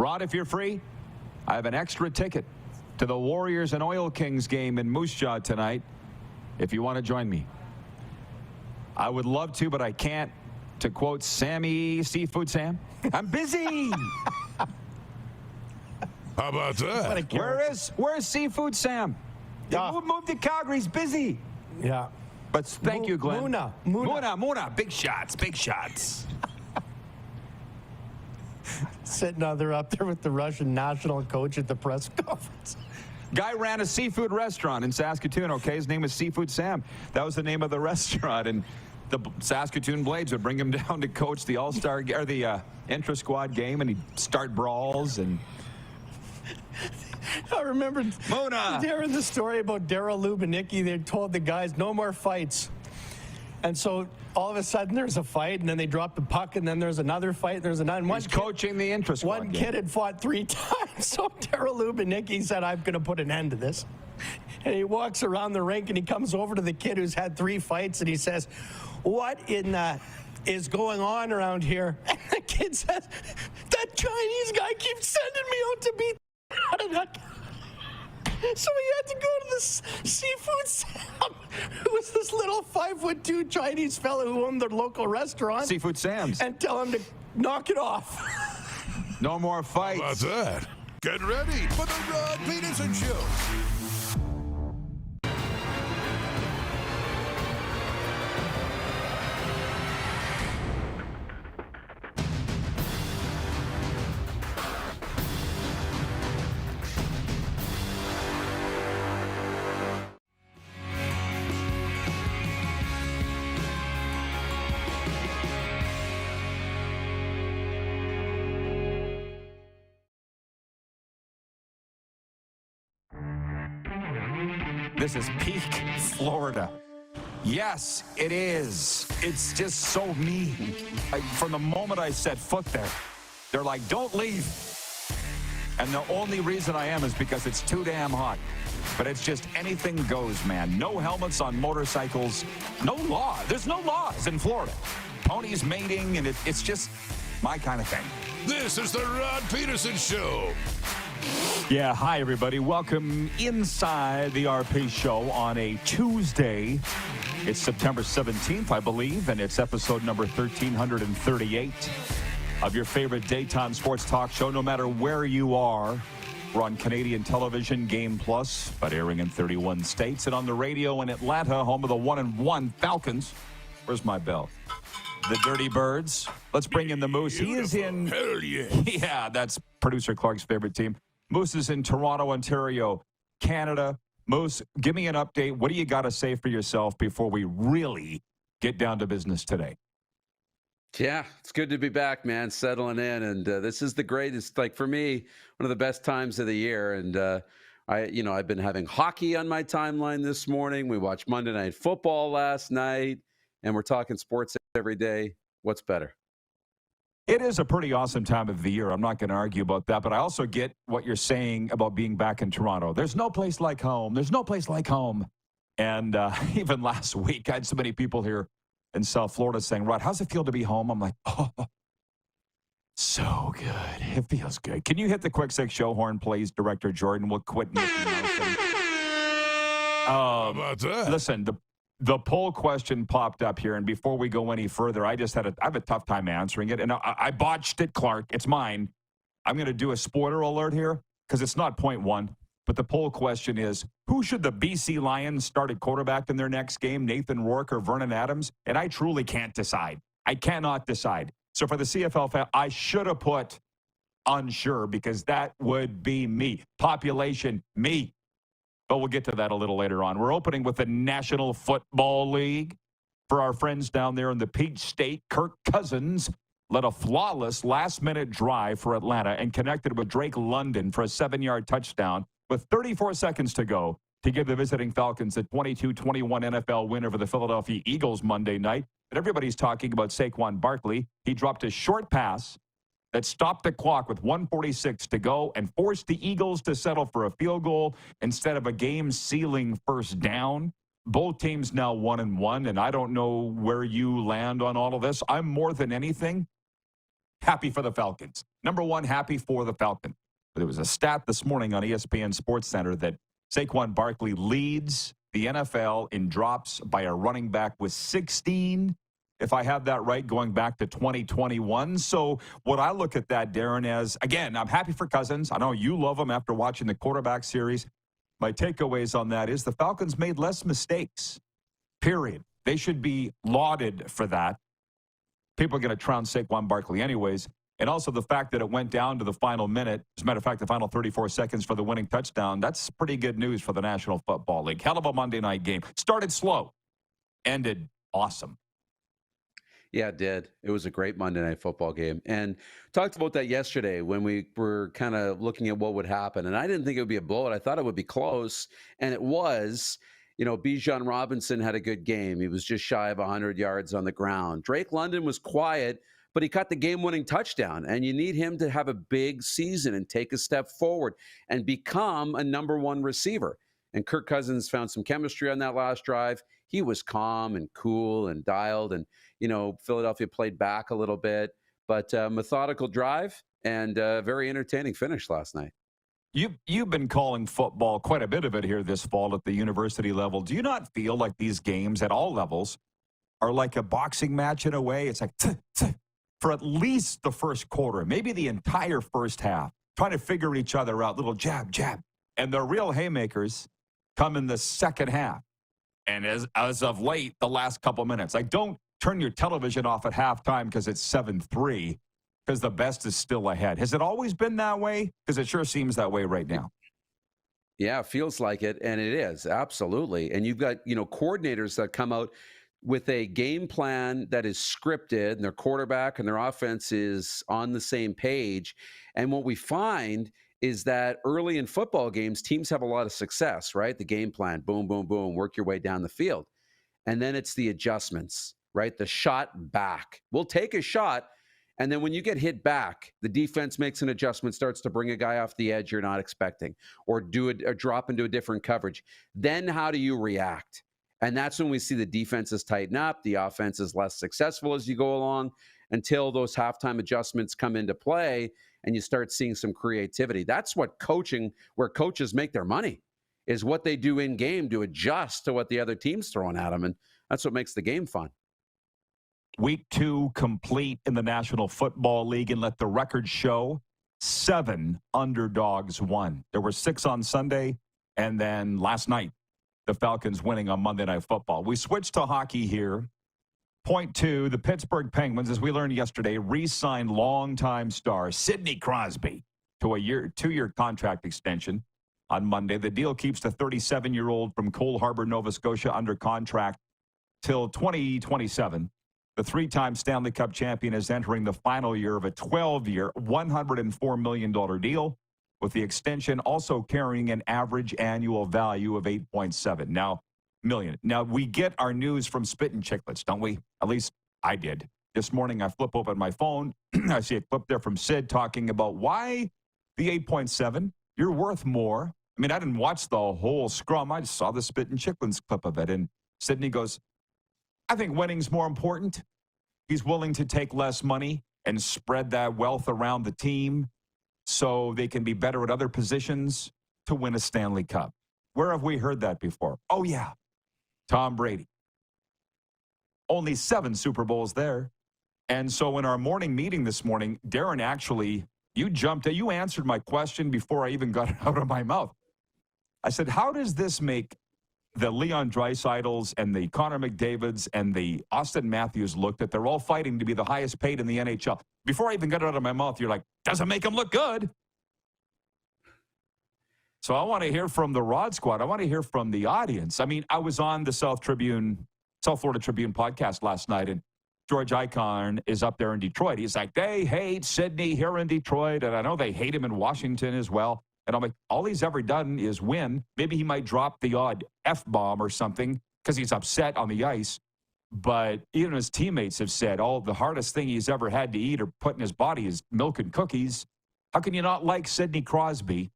Rod, if you're free, I have an extra ticket to the Warriors and Oil Kings game in Moose Jaw tonight if you want to join me. I would love to, but I can't. To quote Sammy Seafood Sam, I'm busy. How about that? Where's Seafood Sam? Moved to Calgary. He's busy. Yeah. But thank you, Glenn. Muna. Big shots. Sitting up there with the Russian national coach at the press conference. Guy ran a seafood restaurant in Saskatoon, okay? His name is Seafood Sam. That was the name of the restaurant, and the Saskatoon Blades would bring him down to coach the All-Star or the intra-squad game, and he'd start brawls. And I remember hearing the story about Daryl Lubanicki. They told the guys no more fights, and so all of a sudden there's a fight, and then they drop the puck, and then there's another fight, and there's another. And he's coaching the intra-squad One game. Kid had fought 3 times, so Daryl Lubanicki said, "I'm going to put an end to this." And he walks around the rink, and he comes over to the kid who's had 3 fights, and he says, "What is going on around here?" And the kid says, "That Chinese guy keeps sending me out to beat out of that." So he had to go to this Seafood Sam, who was this little 5'2" Chinese fellow who owned the local restaurant. Seafood Sam's. And tell him to knock it off. No more fights. How about that? Get ready for the Rod Pedersen Show. This is peak Florida. Yes, it is. It's just so mean. From the moment I set foot there, they're like, don't leave. And the only reason I am is because it's too damn hot. But it's just anything goes, man. No helmets on motorcycles. No law. There's no laws in Florida. Ponies mating, and it's just my kind of thing. This is the Rod Pedersen Show. Yeah, hi, everybody. Welcome inside the RP Show on a Tuesday. It's September 17th, I believe, and it's episode number 1338 of your favorite daytime sports talk show, no matter where you are. We're on Canadian television, Game Plus, but airing in 31 states, and on the radio in Atlanta, home of the 1-1 Falcons. Where's my bell? The Dirty Birds. Let's bring in the Moose. He is in... Hell yeah. Yeah, that's producer Clark's favorite team. Moose is in Toronto, Ontario, Canada. Moose, give me an update. What do you got to say for yourself before we really get down to business today? Yeah, it's good to be back, man, settling in. And this is the greatest, like for me, one of the best times of the year. And I've been having hockey on my timeline this morning. We watched Monday Night Football last night, and we're talking sports every day. What's better? It is a pretty awesome time of the year. I'm not going to argue about that, but I also get what you're saying about being back in Toronto. There's no place like home. There's no place like home. And even last week, I had so many people here in South Florida saying, Rod, how's it feel to be home? I'm like, oh, so good. It feels good. Can you hit the quick six show horn, please, Director Jordan? We'll quit. How about that? Listen, the poll question popped up here, and before we go any further, I have a tough time answering it, and I botched it, Clark. It's mine. I'm going to do a spoiler alert here because it's not point one, but the poll question is, who should the BC Lions start at quarterback in their next game, Nathan Rourke or Vernon Adams? And I truly can't decide. I cannot decide. So for the CFL fan, I should have put unsure because that would be me. Population, me. But we'll get to that a little later on. We're opening with the National Football League. For our friends down there in the Peach State, Kirk Cousins led a flawless last-minute drive for Atlanta and connected with Drake London for a 7-yard touchdown with 34 seconds to go to give the visiting Falcons a 22-21 NFL win over the Philadelphia Eagles Monday night. But everybody's talking about Saquon Barkley. He dropped a short pass that stopped the clock with 1:46 to go and forced the Eagles to settle for a field goal instead of a game-sealing first down. Both teams now 1-1, and I don't know where you land on all of this. I'm more than anything happy for the Falcons. number one, happy for the Falcons. But there was a stat this morning on ESPN SportsCenter that Saquon Barkley leads the NFL in drops by a running back with 16, if I have that right, going back to 2021. So what I look at that, Darren, as, again, I'm happy for Cousins. I know you love him after watching the quarterback series. My takeaways on that is the Falcons made less mistakes, period. They should be lauded for that. People are going to trounce Saquon Barkley anyways. And also the fact that it went down to the final minute, as a matter of fact, the final 34 seconds for the winning touchdown, that's pretty good news for the National Football League. Hell of a Monday night game. Started slow, ended awesome. Yeah, it did. It was a great Monday Night Football game. And talked about that yesterday when we were kind of looking at what would happen. And I didn't think it would be a blowout. I thought it would be close. And it was. Bijan Robinson had a good game. He was just shy of 100 yards on the ground. Drake London was quiet, but he caught the game-winning touchdown. And you need him to have a big season and take a step forward and become a number one receiver. And Kirk Cousins found some chemistry on that last drive. He was calm and cool and dialed. And, Philadelphia played back a little bit. But methodical drive and very entertaining finish last night. You've been calling football, quite a bit of it here this fall at the university level. Do you not feel like these games at all levels are like a boxing match in a way? It's like for at least the first quarter, maybe the entire first half, trying to figure each other out, little jab, jab. And the real haymakers come in the second half. And as of late, the last couple minutes. Like, don't turn your television off at halftime because it's 7-3. Because the best is still ahead. Has it always been that way? Because it sure seems that way right now. Yeah, it feels like it, and it is, absolutely. And you've got, coordinators that come out with a game plan that is scripted, and their quarterback and their offense is on the same page. And what we find is that early in football games, teams have a lot of success, right? The game plan, boom, boom, boom, work your way down the field. And then it's the adjustments, right? The shot back. We'll take a shot. And then when you get hit back, the defense makes an adjustment, starts to bring a guy off the edge you're not expecting, or drop into a different coverage. Then how do you react? And that's when we see the defenses tighten up. The offense is less successful as you go along until those halftime adjustments come into play and you start seeing some creativity. That's what coaching, where coaches make their money, is what they do in game to adjust to what the other team's throwing at them. And that's what makes the game fun. Week 2 complete in the National Football League, and let the record show 7 underdogs won. There were 6 on Sunday, and then last night, the Falcons winning on Monday Night Football. We switched to hockey here. Point 2, the Pittsburgh Penguins, as we learned yesterday, re-signed longtime star Sidney Crosby to a 2-year contract extension on Monday. The deal keeps the 37-year-old from Cole Harbour, Nova Scotia, under contract till 2027. The 3-time Stanley Cup champion is entering the final year of a 12-year, $104 million deal, with the extension also carrying an average annual value of $8.7 million. Now, we get our news from Spittin' Chicklets, don't we? At least I did. This morning, I flip open my phone. I see a clip there from Sid talking about why the 8.7. You're worth more. I mean, I didn't watch the whole scrum. I just saw the Spittin' Chicklets clip of it. And Sidney goes, I think winning's more important. He's willing to take less money and spread that wealth around the team so they can be better at other positions to win a Stanley Cup. Where have we heard that before? Oh, yeah, Tom Brady. Only 7 Super Bowls there. And so in our morning meeting this morning, Darren, actually, you answered my question before I even got it out of my mouth. I said, how does this make the Leon Dreisaitl's and the Connor McDavid's and the Austin Matthews look that they're all fighting to be the highest paid in the NHL? Before I even got it out of my mouth, you're like, doesn't make them look good. So I want to hear from the Rod Squad. I want to hear from the audience. I mean, I was on the South Florida Tribune podcast last night, and George Eichhorn is up there in Detroit. He's like, they hate Sidney here in Detroit, and I know they hate him in Washington as well. And I'm like, all he's ever done is win. Maybe he might drop the odd F-bomb or something because he's upset on the ice. But even his teammates have said, the hardest thing he's ever had to eat or put in his body is milk and cookies. How can you not like Sidney Crosby?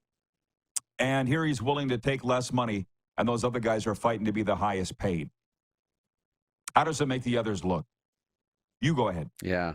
And here he's willing to take less money, and those other guys are fighting to be the highest paid. How does it make the others look? You go ahead. Yeah.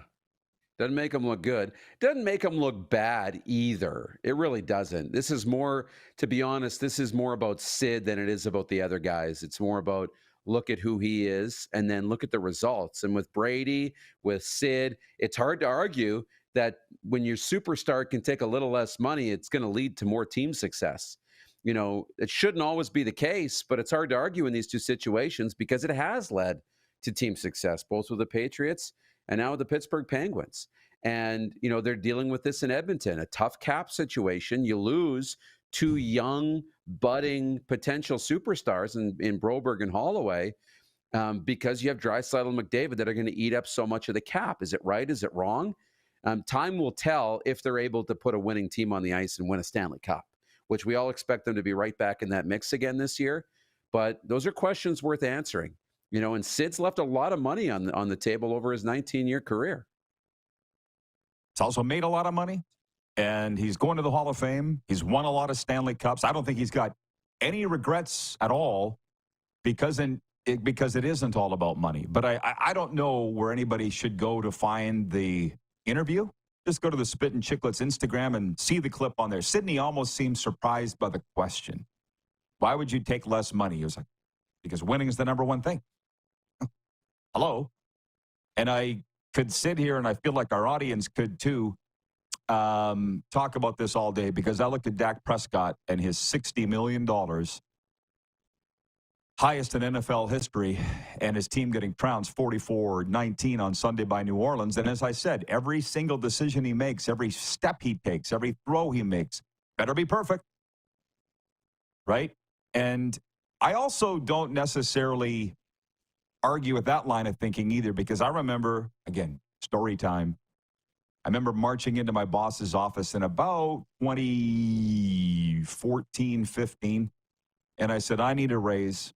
Doesn't make them look good. Doesn't make them look bad either. It really doesn't. This is more, to be honest, this is more about Sid than it is about the other guys. It's more about look at who he is and then look at the results. And with Brady, with Sid, it's hard to argue that when your superstar can take a little less money, it's going to lead to more team success. It shouldn't always be the case, but it's hard to argue in these two situations because it has led to team success, both with the Patriots and now with the Pittsburgh Penguins. And, they're dealing with this in Edmonton, a tough cap situation. You lose two young, budding potential superstars in Broberg and Holloway because you have Draisaitl and McDavid that are going to eat up so much of the cap. Is it right? Is it wrong? Time will tell if they're able to put a winning team on the ice and win a Stanley Cup, which we all expect them to be right back in that mix again this year. But those are questions worth answering. And Sid's left a lot of money on the table over his 19-year career. He's also made a lot of money, and he's going to the Hall of Fame. He's won a lot of Stanley Cups. I don't think he's got any regrets at all because it isn't all about money. But I don't know where anybody should go to find the interview. Just go to the Spit and Chicklets Instagram and see the clip on there. Sidney almost seemed surprised by the question. Why would you take less money? He was like, because winning is the number one thing. Hello? And I could sit here, and I feel like our audience could too, talk about this all day because I looked at Dak Prescott and his $60 million, highest in NFL history, and his team getting trounced 44-19 on Sunday by New Orleans. And as I said, every single decision he makes, every step he takes, every throw he makes, better be perfect, right? And I also don't necessarily argue with that line of thinking either, because I remember, again, story time. I remember marching into my boss's office in about 2014, 15, and I said, I need a raise.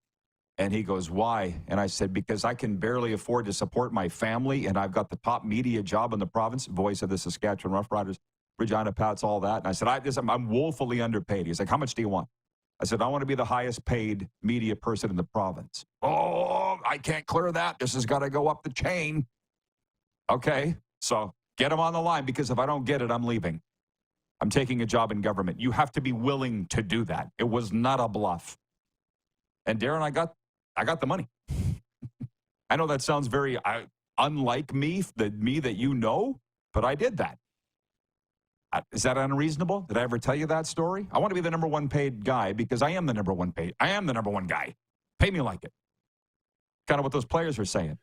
And he goes, why? And I said, because I can barely afford to support my family, and I've got the top media job in the province, voice of the Saskatchewan Roughriders, Regina Pats, all that. And I said, I'm woefully underpaid. He's like, how much do you want? I said, I want to be the highest paid media person in the province. Oh, I can't clear that. This has got to go up the chain. Okay, so get him on the line, because if I don't get it, I'm leaving. I'm taking a job in government. You have to be willing to do that. It was not a bluff. And Darren, I got the money. I know that sounds very unlike me, the me that you know, but I did that. Is that unreasonable? Did I ever tell you that story? I want to be the number one paid guy because I am the number one paid. I am the number one guy. Pay me like it. Kind of what those players are saying.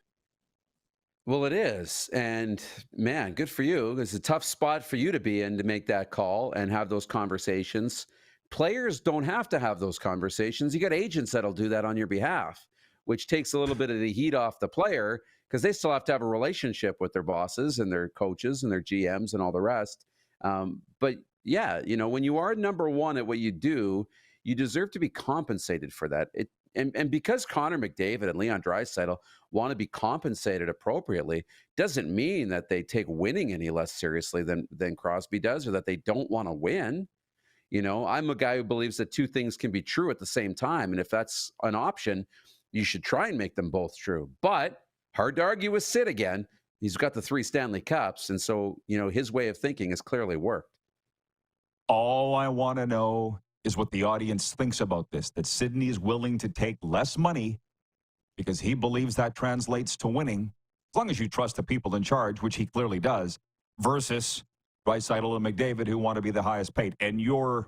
Well, it is. And man, good for you. It's a tough spot for you to be in to make that call and have those conversations. Players don't have to have those conversations. You got agents that'll do that on your behalf, which takes a little bit of the heat off the player because they still have to have a relationship with their bosses and their coaches and their GMs and all the rest. But yeah, when you are number one at what you do, you deserve to be compensated for that. And because Connor McDavid and Leon Draisaitl want to be compensated appropriately, doesn't mean that they take winning any less seriously than Crosby does, or that they don't want to win. I'm a guy who believes that two things can be true at the same time. And if that's an option, you should try and make them both true. But hard to argue with Sid again. He's got the 3 Stanley Cups. And so, his way of thinking has clearly worked. All I want to know is what the audience thinks about this, that Sidney is willing to take less money because he believes that translates to winning, as long as you trust the people in charge, which he clearly does, versus Draisaitl and McDavid, who want to be the highest paid. And your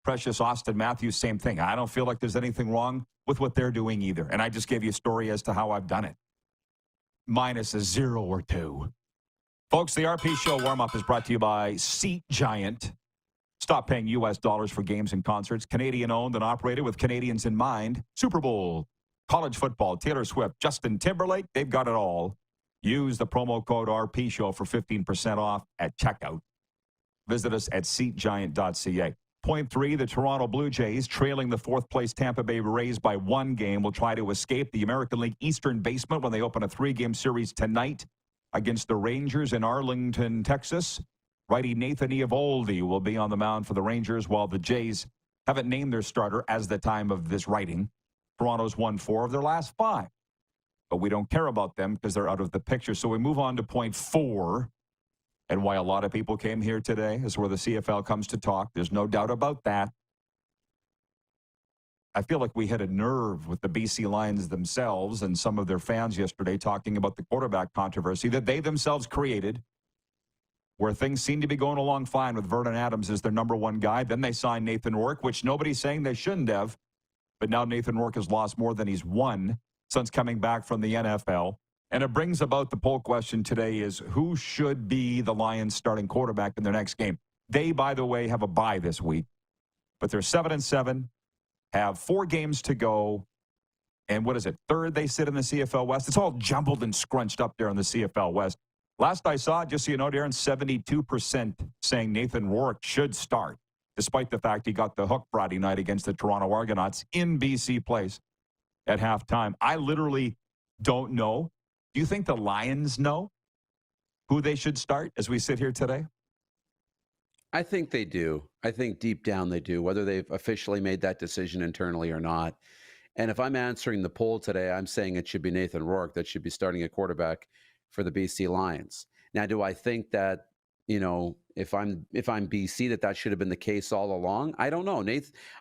precious Austin Matthews, same thing. I don't feel like there's anything wrong with what they're doing either. And I just gave you a story as to how I've done it. Minus a 0 or 2. Folks, the RP Show warm-up is brought to you by Seat Giant. Stop paying U.S. dollars for games and concerts. Canadian-owned and operated with Canadians in mind. Super Bowl, college football, Taylor Swift, Justin Timberlake, they've got it all. Use the promo code RP Show for 15% off at checkout. Visit us at seatgiant.ca. Point 3, the Toronto Blue Jays, trailing the 4th-place Tampa Bay Rays by 1 game, will try to escape the American League Eastern basement when they open a 3-game series tonight against the Rangers in Arlington, Texas. Righty Nathan Eovaldi will be on the mound for the Rangers, while the Jays haven't named their starter as the time of this writing. Toronto's won 4 of their last 5. But we don't care about them because they're out of the picture. So we move on to point 4. and why a lot of people came here today is where the CFL comes to talk. There's no doubt about that. I feel like we hit a nerve with the BC Lions themselves and some of their fans yesterday talking about the quarterback controversy that they themselves created, where things seem to be going along fine with Vernon Adams as their number one guy. Then they signed Nathan Rourke, which nobody's saying they shouldn't have. But now Nathan Rourke has lost more than he's won since coming back from the NFL. And it brings about the poll question today is who should be the Lions starting quarterback in their next game? They, by the way, have a bye this week, but they're 7-7. Have 4 games to go, and what is it, third they sit in the CFL West? It's all jumbled and scrunched up there in the CFL West. Last I saw, just so you know, Darren, 72% saying Nathan Rourke should start, despite the fact he got the hook Friday night against the Toronto Argonauts in BC Place at halftime. I literally don't know. Do you think the Lions know who they should start as we sit here today? I think they do. I think deep down they do, whether they've officially made that decision internally or not. And if I'm answering the poll today, I'm saying it should be Nathan Rourke that should be starting at quarterback for the BC Lions. Now, do I think that, if I'm BC, that should have been the case all along? I don't know.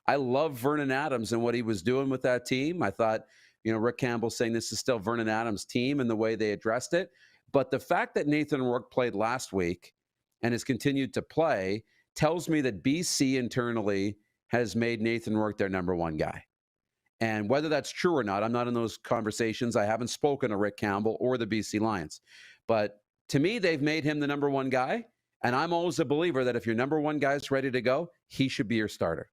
I love Vernon Adams and what he was doing with that team. I thought, Rick Campbell saying this is still Vernon Adams' team and the way they addressed it. But the fact that Nathan Rourke played last week and has continued to play tells me that BC internally has made Nathan Rourke their number one guy. And whether that's true or not, I'm not in those conversations. I haven't spoken to Rick Campbell or the BC Lions. But to me, they've made him the number one guy. And I'm always a believer that if your number one guy is ready to go, he should be your starter.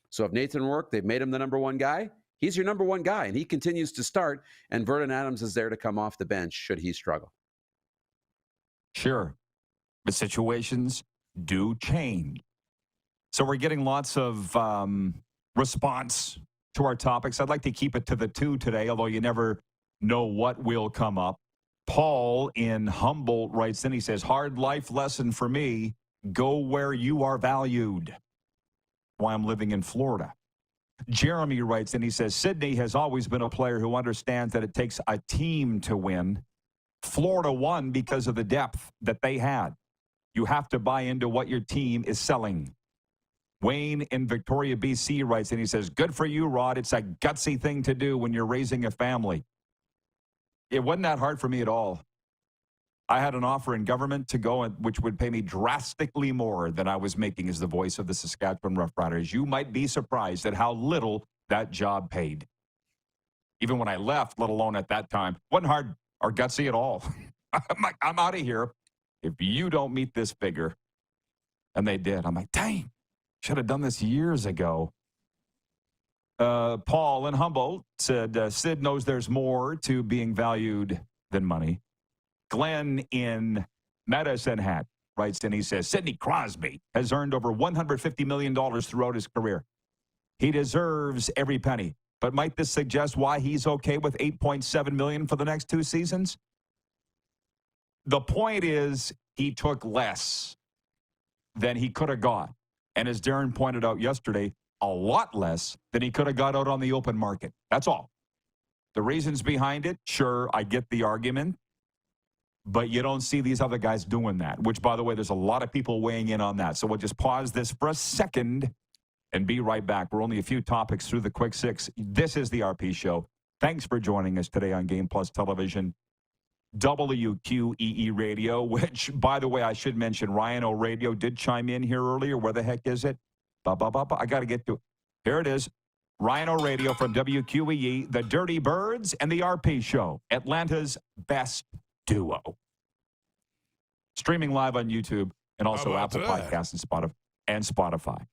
So if Nathan Rourke, they've made him the number one guy, he's your number one guy. And he continues to start. And Vernon Adams is there to come off the bench should he struggle. Sure. But situations do change. So we're getting lots of response to our topics. I'd like to keep it to the 2 today, although you never know what will come up. Paul in Humboldt writes in, he says, hard life lesson for me, go where you are valued. Why I'm living in Florida. Jeremy writes in, he says, Sydney has always been a player who understands that it takes a team to win. Florida won because of the depth that they had. You have to buy into what your team is selling. Wayne in Victoria, BC writes, and he says, good for you, Rod. It's a gutsy thing to do when you're raising a family. It wasn't that hard for me at all. I had an offer in government to go, which would pay me drastically more than I was making as the voice of the Saskatchewan Roughriders. You might be surprised at how little that job paid. Even when I left, let alone at that time, wasn't hard or gutsy at all. I'm like, I'm out of here if you don't meet this figure. And they did. I'm like, dang, should have done this years ago. Paul in Humboldt said, Sid knows there's more to being valued than money. Glenn in Medicine Hat writes in, he says, Sidney Crosby has earned over $150 million throughout his career. He deserves every penny. But might this suggest why he's okay with $8.7 million for the next 2 seasons? The point is he took less than he could have got. And as Darren pointed out yesterday, a lot less than he could have got out on the open market. That's all. The reasons behind it, sure, I get the argument. But you don't see these other guys doing that, which, by the way, there's a lot of people weighing in on that. So we'll just pause this for a second and be right back. We're only a few topics through the Quick Six. This is the RP Show. Thanks for joining us today on Game Plus Television. WQEE Radio, which, by the way, I should mention, Ryan O'Radio did chime in here earlier. Where the heck is it? I got to get to it. Here it is. Ryan O'Radio from WQEE, the Dirty Birds, and the RP Show, Atlanta's best duo. Streaming live on YouTube and also Apple Podcasts and Spotify.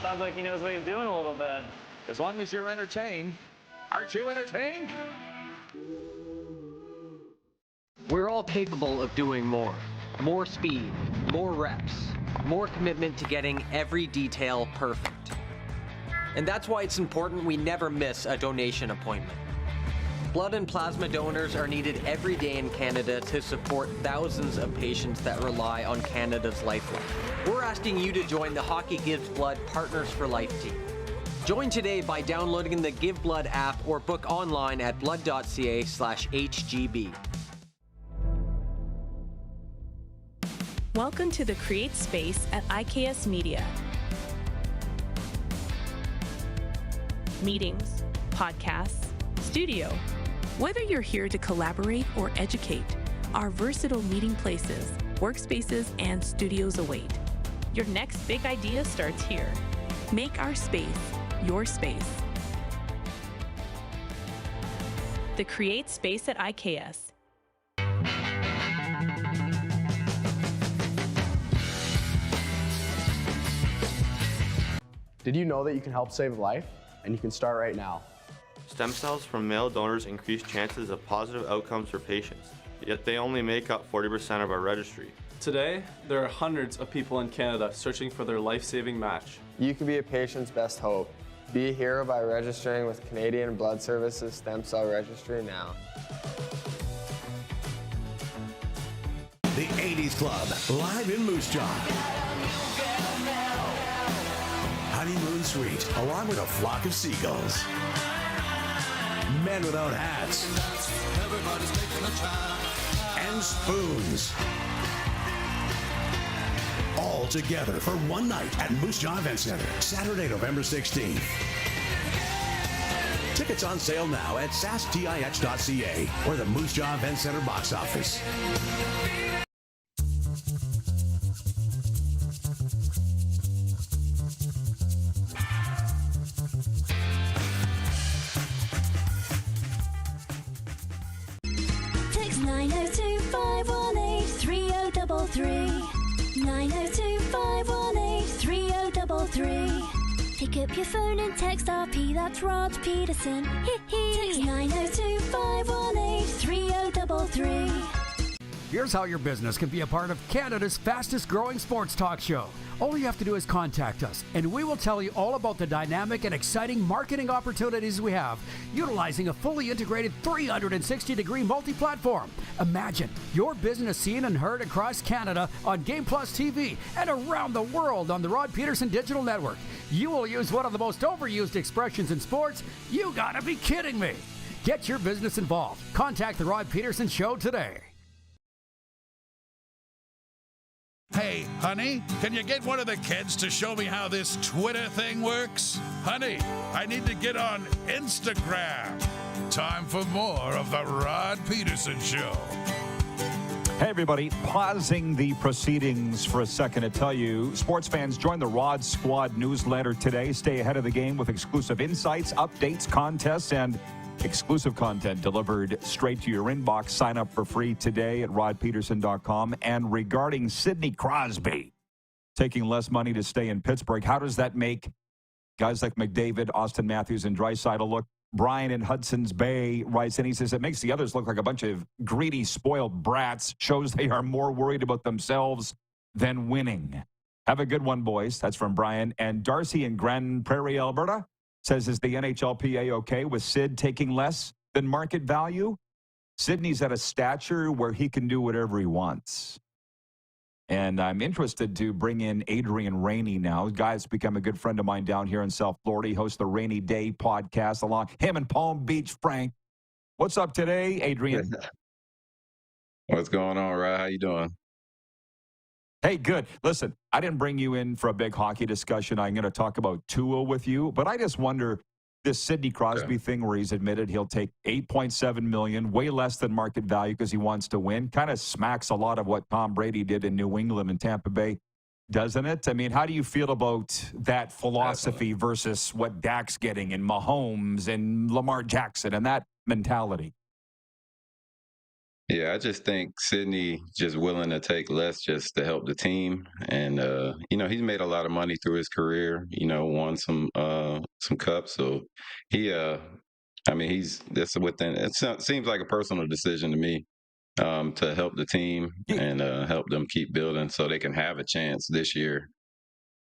Sounds like he knows what he's doing a little bit. As long as you're entertained. Aren't you entertained? We're all capable of doing more. More speed, more reps, more commitment to getting every detail perfect. And that's why it's important we never miss a donation appointment. Blood and plasma donors are needed every day in Canada to support thousands of patients that rely on Canada's lifeline. We're asking you to join the Hockey Gives Blood Partners for Life team. Join today by downloading the Give Blood app or book online at blood.ca/HGB. Welcome to the Create Space at IKS Media. Meetings, podcasts, studio. Whether you're here to collaborate or educate, our versatile meeting places, workspaces, and studios await. Your next big idea starts here. Make our space your space. The Create Space at IKS. Did you know that you can help save a life? And you can start right now. Stem cells from male donors increase chances of positive outcomes for patients, yet they only make up 40% of our registry. Today, there are hundreds of people in Canada searching for their life-saving match. You can be a patient's best hope. Be a hero by registering with Canadian Blood Services Stem Cell Registry now. The 80s Club, live in Moose Jaw. Honeymoon Suite, along with a flock of seagulls. Men without hats. And spoons. All together for one night at Moose Jaw Event Center, Saturday, November 16th. Tickets on sale now at sastix.ca or the Moose Jaw Event Center box office. Text 902-518-3033. 902-518-3033. Pick up your phone and text RP, that's Rod Pedersen. Text 902-518-3033. Here's how your business can be a part of Canada's fastest growing sports talk show. All you have to do is contact us, and we will tell you all about the dynamic and exciting marketing opportunities we have, utilizing a fully integrated 360-degree multi-platform. Imagine your business seen and heard across Canada on Game Plus TV and around the world on the Rod Pedersen Digital Network. You will use one of the most overused expressions in sports. You gotta be kidding me. Get your business involved. Contact the Rod Pedersen Show today. Hey, honey, can you get one of the kids to show me how this Twitter thing works? Honey, I need to get on Instagram. Time for more of the Rod Pedersen Show. Hey, everybody. Pausing the proceedings for a second to tell you, sports fans, join the Rod Squad newsletter today. Stay ahead of the game with exclusive insights, updates, contests, and exclusive content delivered straight to your inbox. Sign up for free today at rodpedersen.com. And regarding Sidney Crosby taking less money to stay in Pittsburgh, how does that make guys like McDavid, Austin Matthews, and Draisaitl look? Brian in Hudson's Bay writes, and he says, it makes the others look like a bunch of greedy, spoiled brats. Shows they are more worried about themselves than winning. Have a good one, boys. That's from Brian. And Darcy in Grand Prairie, Alberta, says, is the NHLPA okay with Sid taking less than market value? Sidney's at a stature where he can do whatever he wants. And I'm interested to bring in Adrian Rainey now. Guy's become a good friend of mine down here in South Florida. He hosts the Rainy Day podcast along him and Palm Beach Frank. What's up today, Adrian? What's going on, Rod? How you doing? Hey, good. Listen, I didn't bring you in for a big hockey discussion. I'm going to talk about Tua with you, but I just wonder this Sidney Crosby thing where he's admitted he'll take $8.7 million, way less than market value because he wants to win, kind of smacks a lot of what Tom Brady did in New England and Tampa Bay, doesn't it? I mean, how do you feel about that philosophy versus what Dak's getting and Mahomes and Lamar Jackson and that mentality? Yeah, I just think Sidney just willing to take less just to help the team. And, he's made a lot of money through his career, won some cups. So he I mean, it seems like a personal decision to me, to help the team and help them keep building so they can have a chance this year,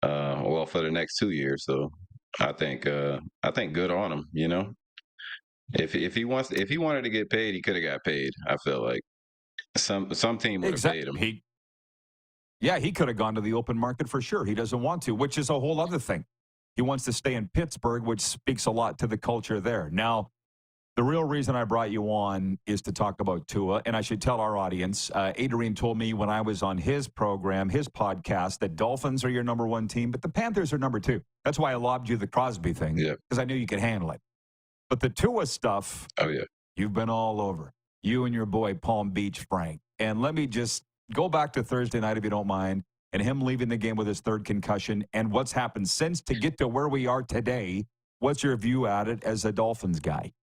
well, for the next 2 years. So I think good on him. If he wanted to get paid, he could have got paid. I feel like some team would have paid him. He could have gone to the open market for sure. He doesn't want to, which is a whole other thing. He wants to stay in Pittsburgh, which speaks a lot to the culture there. Now, the real reason I brought you on is to talk about Tua, and I should tell our audience, Adrian told me when I was on his program, his podcast, that Dolphins are your number one team, but the Panthers are number two. That's why I lobbed you the Crosby thing, because I knew you could handle it. But the Tua stuff, you've been all over. You and your boy, Palm Beach Frank. And let me just go back to Thursday night, if you don't mind, and him leaving the game with his third concussion and what's happened since to get to where we are today. What's your view at it as a Dolphins guy?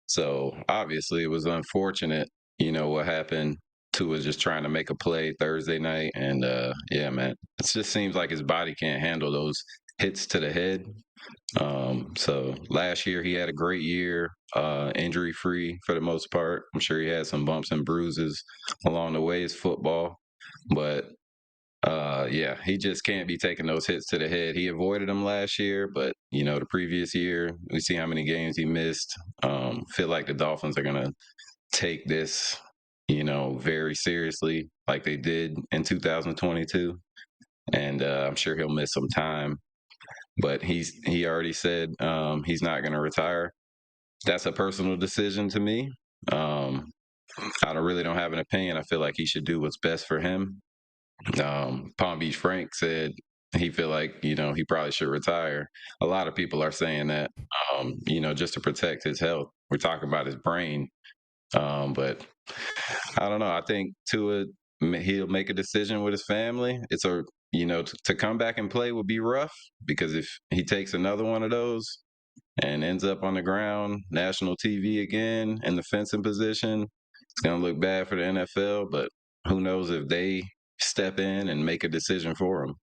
So obviously it was unfortunate, what happened. Tua just trying to make a play Thursday night. And yeah, man, it just seems like his body can't handle those hits to the head. So last year he had a great year, injury free for the most part. I'm sure he had some bumps and bruises along the way. It's football, but yeah, he just can't be taking those hits to the head. He avoided them last year, but the previous year, we see how many games he missed. Feel like the Dolphins are gonna take this, very seriously, like they did in 2022, and I'm sure he'll miss some time. But he already said he's not gonna retire. That's a personal decision to me. I really don't have an opinion. I feel like he should do what's best for him. Palm Beach Frank said he feel like he probably should retire. A lot of people are saying that just to protect his health. We're talking about his brain, but I don't know. I think Tua, he'll make a decision with his family. It's to come back and play would be rough, because if he takes another one of those and ends up on the ground, national TV again in the fencing position, it's gonna look bad for the NFL. But who knows if they step in and make a decision for him.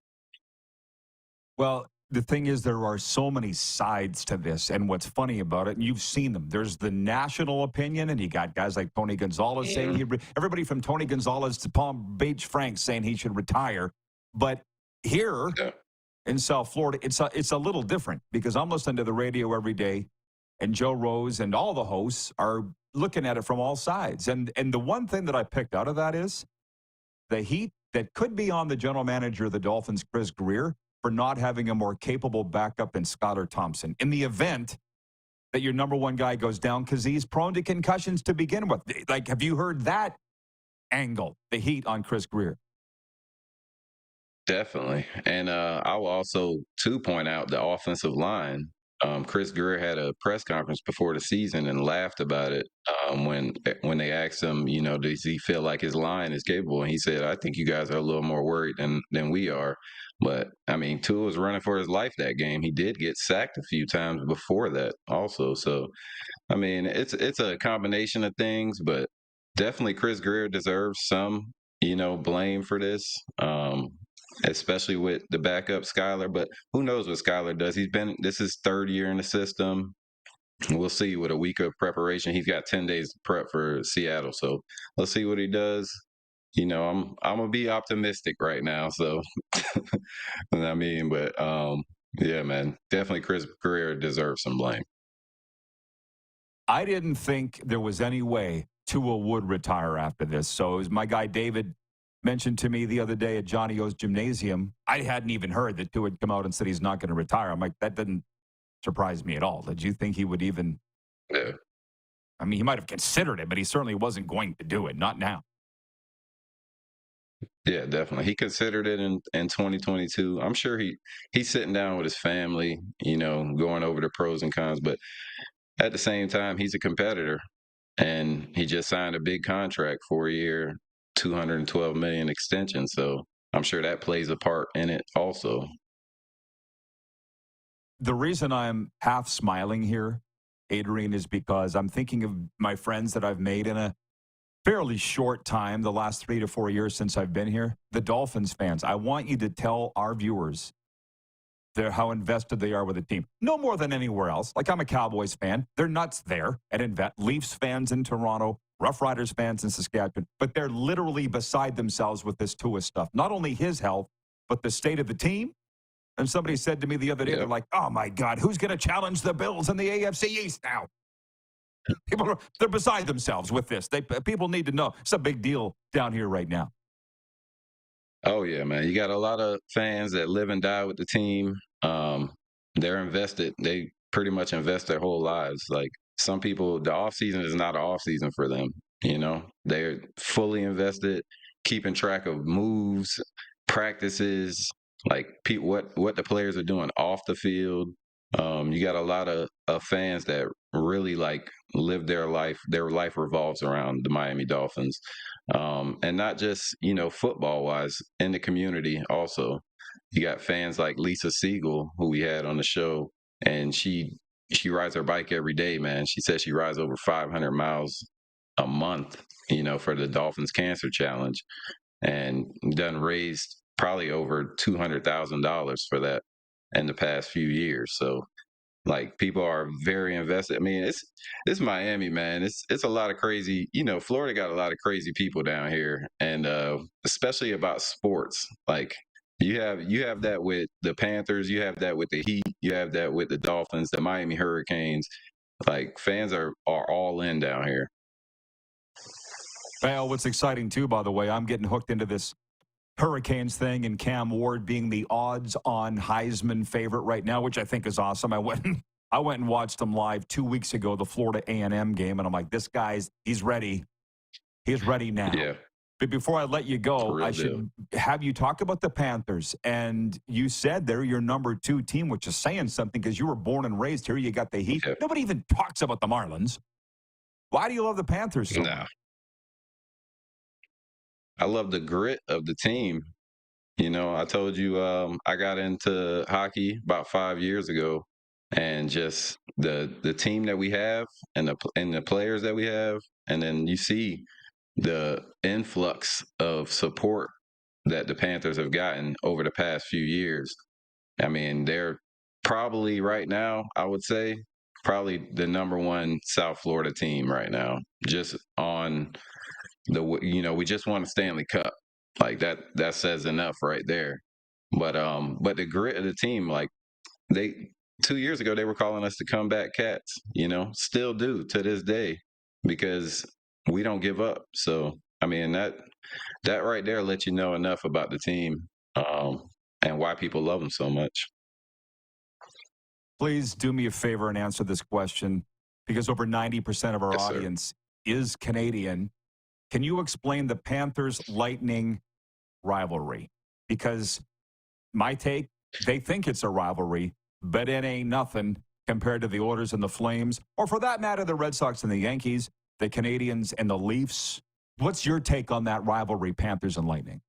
Well, the thing is, there are so many sides to this, and what's funny about it, and you've seen them, there's the national opinion, and you got guys like Tony Gonzalez saying everybody from Tony Gonzalez to Palm Beach Frank saying he should retire. But here in South Florida, it's a little different, because I'm listening to the radio every day, and Joe Rose and all the hosts are looking at it from all sides. And the one thing that I picked out of that is the heat that could be on the general manager of the Dolphins, Chris Greer, for not having a more capable backup than Skylar Thompson in the event that your number one guy goes down, because he's prone to concussions to begin with. Like, have you heard that angle, the heat on Chris Greer? Definitely. And I will also, point out the offensive line. Chris Greer had a press conference before the season and laughed about it when they asked him, does he feel like his line is capable? And he said, I think you guys are a little more worried than we are. But, I mean, Tua was running for his life that game. He did get sacked a few times before that also. So, I mean, it's a combination of things, but definitely Chris Greer deserves some, blame for this. Especially with the backup Skylar, but who knows what Skylar does? This is third year in the system. We'll see. With a week of preparation, he's got 10 days to prep for Seattle. So let's see what he does. I'm gonna be optimistic right now. So I mean, but yeah, man, definitely Chris Greer deserves some blame. I didn't think there was any way Tua would retire after this. So it was my guy David mentioned to me the other day at Johnny O's Gymnasium. I hadn't even heard that Tua had come out and said he's not going to retire. I'm like, that didn't surprise me at all. Did you think he would even? Yeah. I mean, he might have considered it, but he certainly wasn't going to do it. Not now. Yeah, definitely. He considered it in 2022. I'm sure he's sitting down with his family, going over the pros and cons. But at the same time, he's a competitor, and he just signed a big contract, 4-year, $212 million extension. So I'm sure that plays a part in it also. The reason I'm half smiling here, Adrian, is because I'm thinking of my friends that I've made in a fairly short time, the last 3 to 4 years since I've been here, the Dolphins fans. I want you to tell our viewers how invested they are with the team. No more than anywhere else. Like, I'm a Cowboys fan. They're nuts there at Leafs fans in Toronto, Rough Riders fans in Saskatchewan. But they're literally beside themselves with this Tua stuff. Not only his health, but the state of the team. And somebody said to me the other day, they're like, oh, my God, who's going to challenge the Bills in the AFC East now? They're beside themselves with this. People need to know. It's a big deal down here right now. Oh, yeah, man. You got a lot of fans that live and die with the team. They're invested. They pretty much invest their whole lives. Like, some people, the offseason is not an offseason for them. You know, they're fully invested, keeping track of moves, practices, like what the players are doing off the field. You got a lot of fans that really like live their life. Their life revolves around the Miami Dolphins. And not just, football wise, in the community also. You got fans like Lisa Siegel, who we had on the show, and she rides her bike every day, man. She says she rides over 500 miles a month, for the Dolphins Cancer Challenge, and done raised probably over $200,000 for that in the past few years. So, like, people are very invested. I mean, it's Miami, man. It's a lot of crazy. Florida got a lot of crazy people down here, and especially about sports. Like, you have that with the Panthers, you have that with the Heat, you have that with the Dolphins, the Miami Hurricanes. Like, fans are all in down here. Well, what's exciting too, by the way, I'm getting hooked into this Hurricanes thing, and Cam Ward being the odds-on Heisman favorite right now, which I think is awesome. I went and watched him live 2 weeks ago, the Florida A&M game, and I'm like, this guy's he's ready. He's ready now. Yeah. But before I let you go, I should have you talk about the Panthers. And you said they're your number 2 team, which is saying something because you were born and raised here. You got the Heat. Okay. Nobody even talks about the Marlins. Why do you love the Panthers so much? I love the grit of the team. I told you I got into hockey about 5 years ago, and just the team that we have and the players that we have, and then you see the influx of support that the Panthers have gotten over the past few years. I mean, they're probably right now, I would say, probably the number 1 South Florida team right now, just on we just won a Stanley Cup. Like, that says enough right there. But the grit of the team, like, 2 years ago, they were calling us the comeback cats, still do to this day, because we don't give up. So, I mean, that right there lets you know enough about the team, and why people love them so much. Please do me a favor and answer this question, because over 90% of our Yes, audience is Canadian. Can you explain the Panthers-Lightning rivalry? Because my take, they think it's a rivalry, but it ain't nothing compared to the Oilers and the Flames, or for that matter, the Red Sox and the Yankees, the Canadians and the Leafs. What's your take on that rivalry, Panthers and Lightning?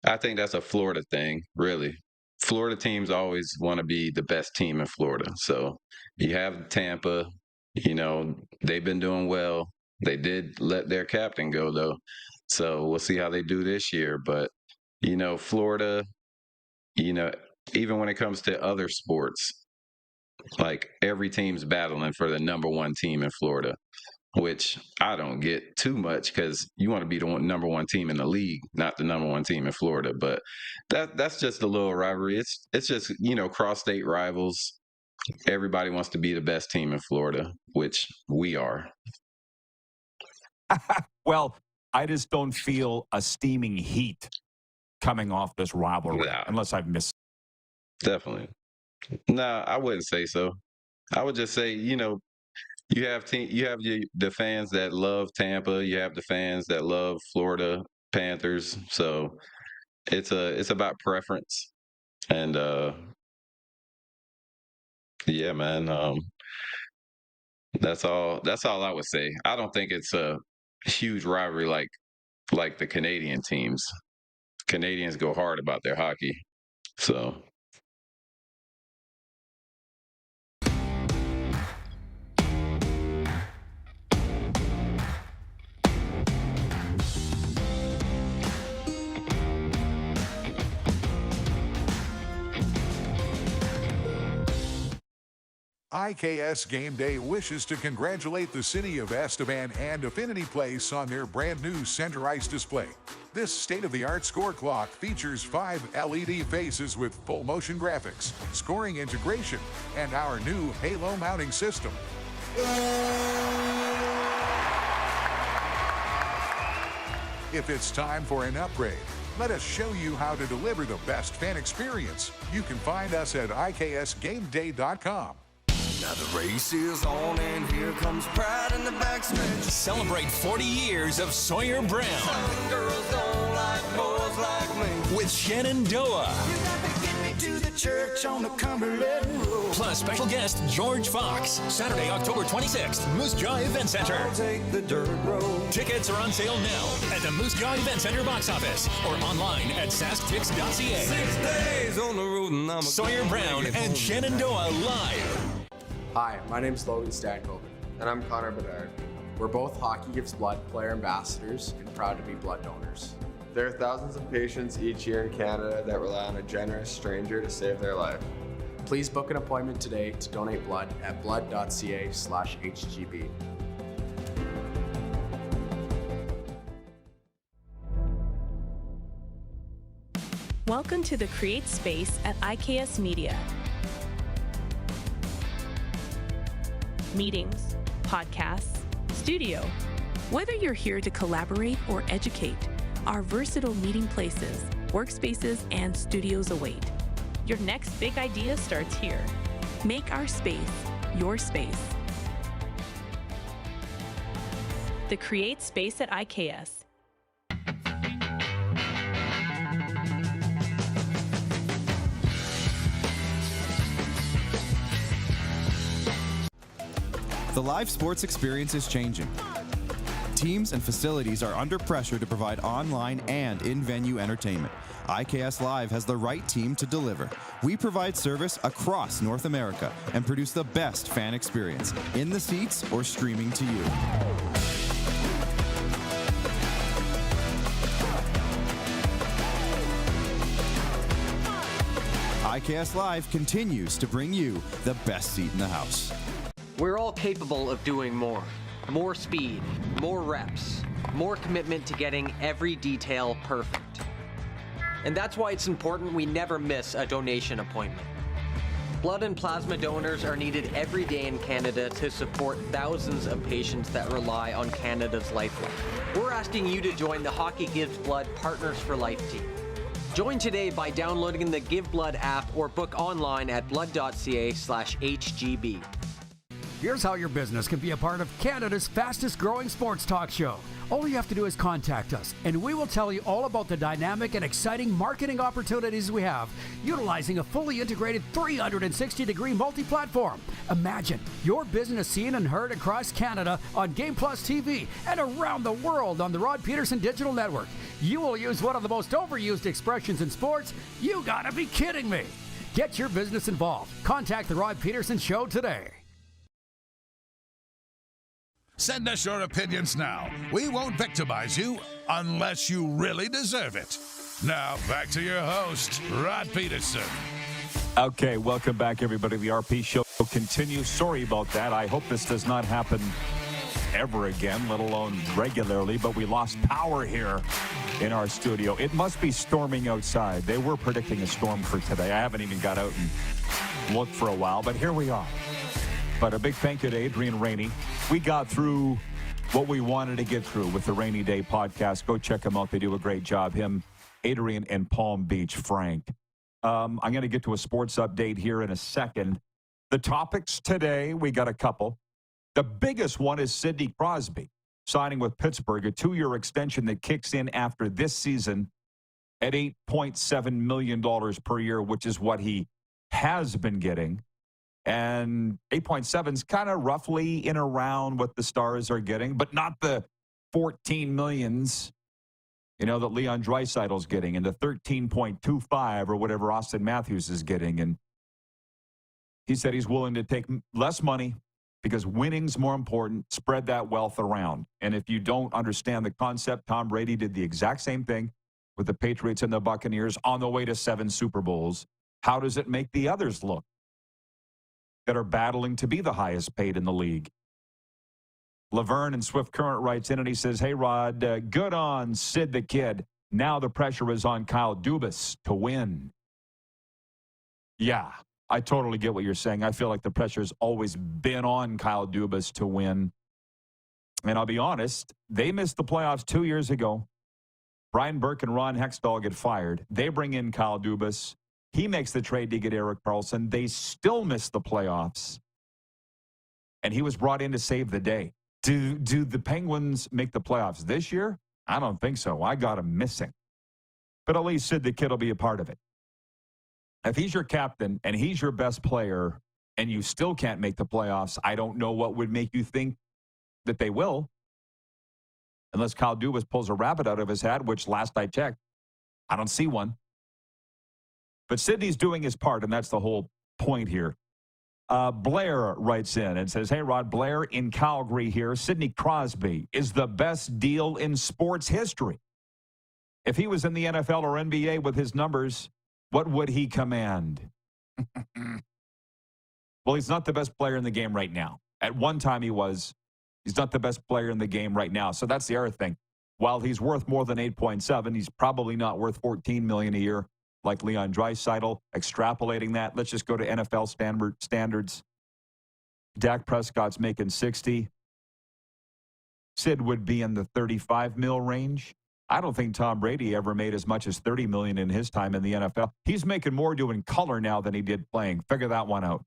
I think that's a Florida thing, really. Florida teams always want to be the best team in Florida. So you have Tampa, they've been doing well. They did let their captain go, though. So we'll see how they do this year. But, Florida, even when it comes to other sports, like, every team's battling for the number 1 team in Florida, which I don't get too much, because you want to be the number 1 team in the league, not the number 1 team in Florida. But that's just a little rivalry. It's just, cross-state rivals. Everybody wants to be the best team in Florida, which we are. Well, I just don't feel a steaming heat coming off this rivalry, unless I've missed. Definitely. No, I wouldn't say so. I would just say, you have the fans that love Tampa, you have the fans that love Florida Panthers. So it's about preference. And yeah, man, that's all I would say. I don't think it's a huge rivalry like the Canadian teams. Canadians go hard about their hockey. So IKS Game Day wishes to congratulate the city of Estevan and Affinity Place on their brand new center ice display. This state-of-the-art score clock features 5 LED faces with full motion graphics, scoring integration, and our new Halo mounting system. If it's time for an upgrade, let us show you how to deliver the best fan experience. You can find us at IKSGameDay.com. Now the race is on and here comes pride in the backstretch. Celebrate 40 years of Sawyer Brown. Some girls don't like boys like me. With Shenandoah. You got to get me to the church on the Cumberland Road. Plus special guest George Fox. Saturday, October 26th, Moose Jaw Event Center. I'll take the dirt road. Tickets are on sale now at the Moose Jaw Event Center box office or online at sasktix.ca. 6 days on the road and I'm Sawyer Brown and Shenandoah live. Hi, my name is Logan Stankoven. And I'm Connor Bedard. We're both Hockey Gives Blood player ambassadors and proud to be blood donors. There are thousands of patients each year in Canada that rely on a generous stranger to save their life. Please book an appointment today to donate blood at blood.ca/HGB. Welcome to the Create Space at IKS Media. Meetings, podcasts, studio. Whether you're here to collaborate or educate, our versatile meeting places, workspaces, and studios await. Your next big idea starts here. Make our space your space. The Create Space at IKS. The live sports experience is changing. Teams and facilities are under pressure to provide online and in-venue entertainment. IKS Live has the right team to deliver. We provide service across North America and produce the best fan experience, in the seats or streaming to you. IKS Live continues to bring you the best seat in the house. We're all capable of doing more. More speed, more reps, more commitment to getting every detail perfect. And that's why it's important we never miss a donation appointment. Blood and plasma donors are needed every day in Canada to support thousands of patients that rely on Canada's lifeline. We're asking you to join the Hockey Gives Blood Partners for Life team. Join today by downloading the Give Blood app or book online at blood.ca/HGB. Here's how your business can be a part of Canada's fastest growing sports talk show. All you have to do is contact us, and we will tell you all about the dynamic and exciting marketing opportunities we have, utilizing a fully integrated 360-degree multi-platform. Imagine your business seen and heard across Canada on Game Plus TV and around the world on the Rod Pedersen Digital Network. You will use one of the most overused expressions in sports. You gotta be kidding me. Get your business involved. Contact the Rod Pedersen Show today. Send us your opinions now. We won't victimize you unless you really deserve it. Now, back to your host, Rod Pedersen. Okay, welcome back, everybody. The RP Show continues. Sorry about that. I hope this does not happen ever again, let alone regularly, but we lost power here in our studio. It must be storming outside. They were predicting a storm for today. I haven't even got out and looked for a while, but here we are. But a big thank you to Adrian Rainey. We got through what we wanted to get through with the Rainy Day podcast. Go check them out. They do a great job. Him, Adrian, and Palm Beach Frank. I'm going to get to a sports update here in a second. The topics today, we got a couple. The biggest one is Sidney Crosby signing with Pittsburgh, a 2-year extension that kicks in after this season at $8.7 million per year, which is what he has been getting. And 8.7 is kind of roughly in around what the Stars are getting, but not the 14 millions, that Leon Draisaitl's getting, and the 13.25 or whatever Austin Matthews is getting. And he said he's willing to take less money because winning's more important. Spread that wealth around. And if you don't understand the concept, Tom Brady did the exact same thing with the Patriots and the Buccaneers on the way to 7 Super Bowls. How does it make the others look? that are battling to be the highest paid in the league. Laverne in Swift Current writes in and he says, hey, Rod, good on Sid the Kid. Now the pressure is on Kyle Dubas to win. Yeah, I totally get what you're saying. I feel like the pressure's always been on Kyle Dubas to win. And I'll be honest, they missed the playoffs 2 years ago. Brian Burke and Ron Hextall get fired. They bring in Kyle Dubas. He makes the trade to get Erik Karlsson. They still miss the playoffs. And he was brought in to save the day. Do the Penguins make the playoffs this year? I don't think so. I got him missing. But at least Sid the Kid will be a part of it. If he's your captain and he's your best player and you still can't make the playoffs, I don't know what would make you think that they will. Unless Kyle Dubas pulls a rabbit out of his hat, which last I checked, I don't see one. But Sidney's doing his part, and that's the whole point here. Blair writes in and says, hey, Rod, Blair in Calgary here. Sidney Crosby is the best deal in sports history. If he was in the NFL or NBA with his numbers, what would he command? Well, he's not the best player in the game right now. At one time he was. He's not the best player in the game right now. So that's the other thing. While he's worth more than 8.7, he's probably not worth $14 million a year like Leon Draisaitl. Extrapolating that, let's just go to NFL standards. Dak Prescott's making 60. Sid would be in the 35 mil range. I don't think Tom Brady ever made as much as $30 million in his time in the NFL. He's making more doing color now than he did playing. Figure that one out.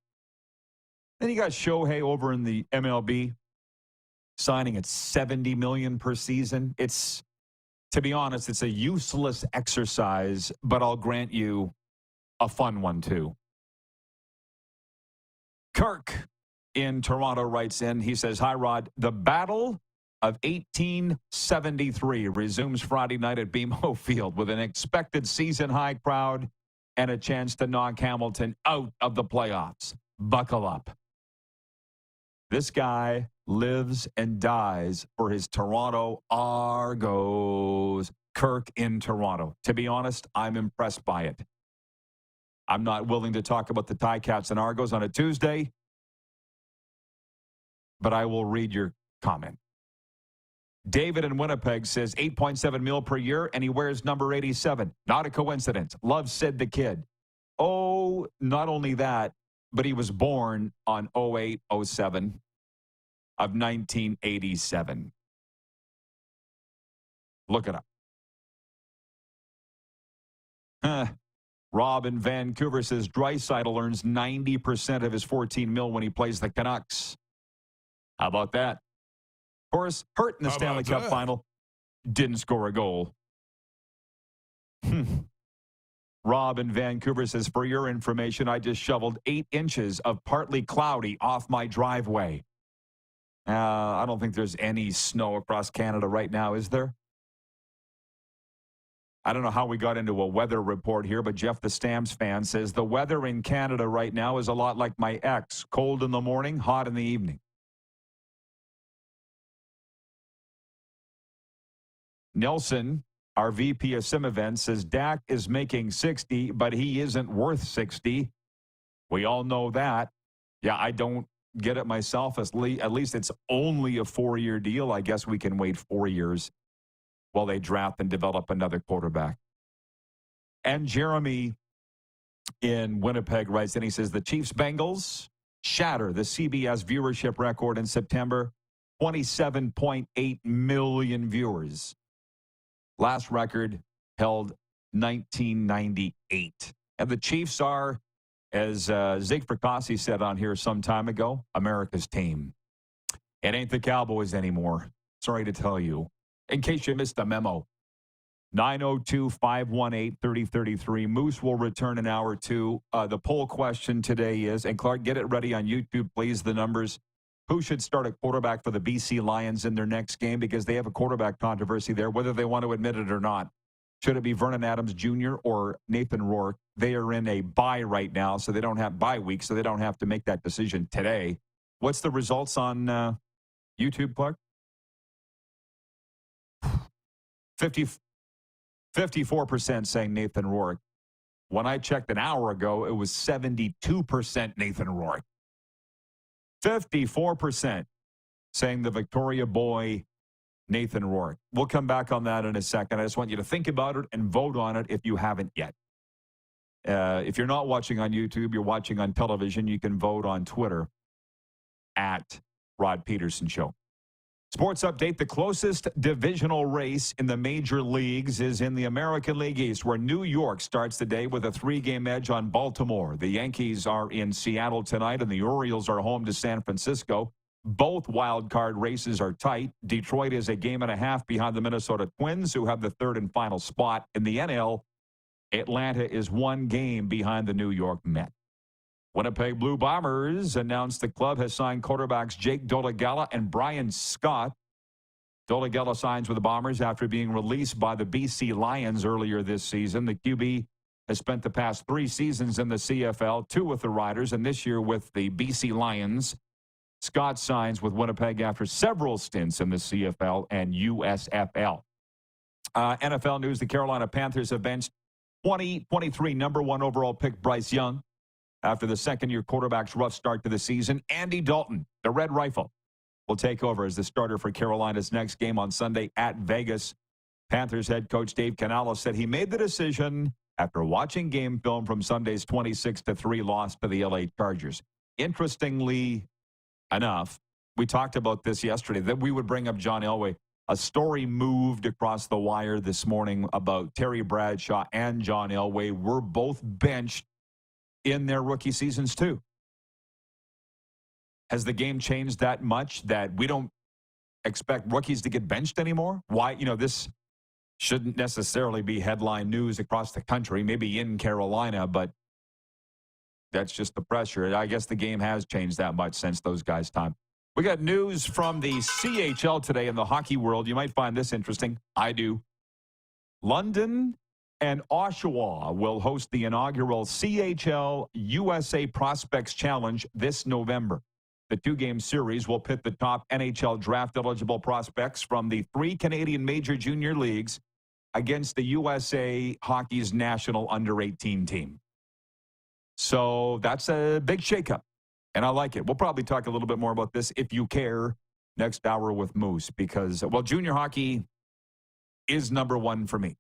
Then you got Shohei over in the MLB. Signing at $70 million per season. It's, to be honest, it's a useless exercise, but I'll grant you a fun one too. Kirk in Toronto writes in, he says, hi, Rod, the Battle of 1873 resumes Friday night at BMO Field with an expected season-high crowd and a chance to knock Hamilton out of the playoffs. Buckle up. This guy lives and dies for his Toronto Argos. Kirk in Toronto. To be honest, I'm impressed by it. I'm not willing to talk about the Ticats and Argos on a Tuesday, but I will read your comment. David in Winnipeg says 8.7 mil per year, and he wears number 87. Not a coincidence. Loves Sid the Kid. Oh, not only that, but he was born on 08-07 of 1987. Look it up. Rob in Vancouver says Draisaitl earns 90% of his $14 million when he plays the Canucks. How about that? Of course, hurt in the Stanley Cup final. Didn't score a goal. Rob in Vancouver says, for your information, I just shoveled 8 inches of partly cloudy off my driveway. I don't think there's any snow across Canada right now, is there? I don't know how we got into a weather report here, but Jeff the Stamps fan says, the weather in Canada right now is a lot like my ex. Cold in the morning, hot in the evening. Nelson, our VP of Sim Events, says Dak is making 60, but he isn't worth 60. We all know that. Yeah, I don't get it myself. At least it's only a 4-year deal. I guess we can wait 4 years while they draft and develop another quarterback. And Jeremy in Winnipeg writes in, he says, the Chiefs-Bengals shatter the CBS viewership record in September. 27.8 million viewers. Last record held 1998. And the Chiefs are, as Zig Fracassi said on here some time ago, America's team. It ain't the Cowboys anymore. Sorry to tell you. In case you missed the memo. 902-518-3033. Moose will return in hour 2. The poll question today is, and Clark, get it ready on YouTube, please, the numbers. Who should start at quarterback for the BC Lions in their next game? Because they have a quarterback controversy there, whether they want to admit it or not. Should it be Vernon Adams Jr. or Nathan Rourke? They are in a bye right now, so they don't have bye week, so they don't have to make that decision today. What's the results on YouTube, Clark? 54% saying Nathan Rourke. When I checked an hour ago, it was 72% Nathan Rourke. 54% saying the Victoria boy, Nathan Rourke. We'll come back on that in a second. I just want you to think about it and vote on it if you haven't yet. If you're not watching on YouTube, you're watching on television, you can vote on Twitter at Rod Pedersen Show. Sports update. The closest divisional race in the major leagues is in the American League East, where New York starts the day with a 3-game edge on Baltimore. The Yankees are in Seattle tonight, and the Orioles are home to San Francisco. Both wild card races are tight. Detroit is a game and a half behind the Minnesota Twins, who have the third and final spot. In the NL, Atlanta is 1 game behind the New York Mets. Winnipeg Blue Bombers announced the club has signed quarterbacks Jake Dolegala and Brian Scott. Dolegala signs with the Bombers after being released by the BC Lions earlier this season. The QB has spent the past 3 seasons in the CFL, 2 with the Riders, and this year with the BC Lions. Scott signs with Winnipeg after several stints in the CFL and USFL. NFL news, the Carolina Panthers have benched 2023 number 1 overall pick Bryce Young after the second-year quarterback's rough start to the season. Andy Dalton, the Red Rifle, will take over as the starter for Carolina's next game on Sunday at Vegas. Panthers head coach Dave Canales said he made the decision after watching game film from Sunday's 26-3 loss to the LA Chargers. Interestingly enough, we talked about this yesterday, that we would bring up John Elway. A story moved across the wire this morning about Terry Bradshaw and John Elway were both benched in their rookie seasons too. Has the game changed that much that we don't expect rookies to get benched anymore? Why, this shouldn't necessarily be headline news across the country, maybe in Carolina, but that's just the pressure. I guess the game has changed that much since those guys' time. We got news from the CHL today in the hockey world. You might find this interesting. I do. London and Oshawa will host the inaugural CHL USA Prospects Challenge this November. The 2-game series will pit the top NHL draft-eligible prospects from the 3 Canadian major junior leagues against the USA Hockey's national under-18 team. So that's a big shakeup, and I like it. We'll probably talk a little bit more about this, if you care, next hour with Moose, because, junior hockey is number 1 for me.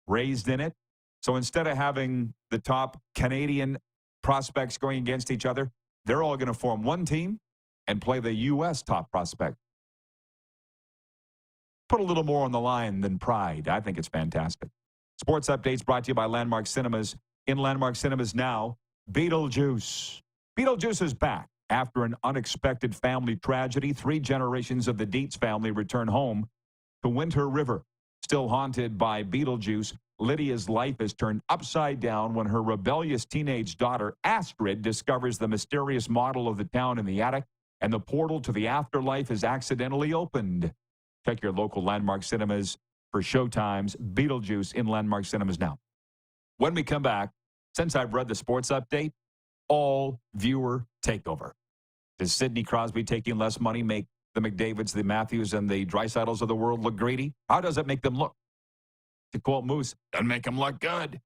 Raised in it. So instead of having the top Canadian prospects going against each other, they're all going to form one team and play the U.S. top prospect. Put a little more on the line than pride. I think it's fantastic. Sports updates brought to you by Landmark Cinemas. In Landmark Cinemas now, Beetlejuice. Beetlejuice is back. After an unexpected family tragedy, 3 generations of the Dietz family return home to Winter River. Still haunted by Beetlejuice, Lydia's life is turned upside down when her rebellious teenage daughter, Astrid, discovers the mysterious model of the town in the attic, and the portal to the afterlife is accidentally opened. Check your local Landmark Cinemas for showtimes. Beetlejuice in Landmark Cinemas now. When we come back, since I've read the sports update, all viewer takeover. Does Sidney Crosby taking less money make the McDavids, the Matthews, and the Dreisaitl's of the world look greedy? How does it make them look? To quote Moose, doesn't make them look good.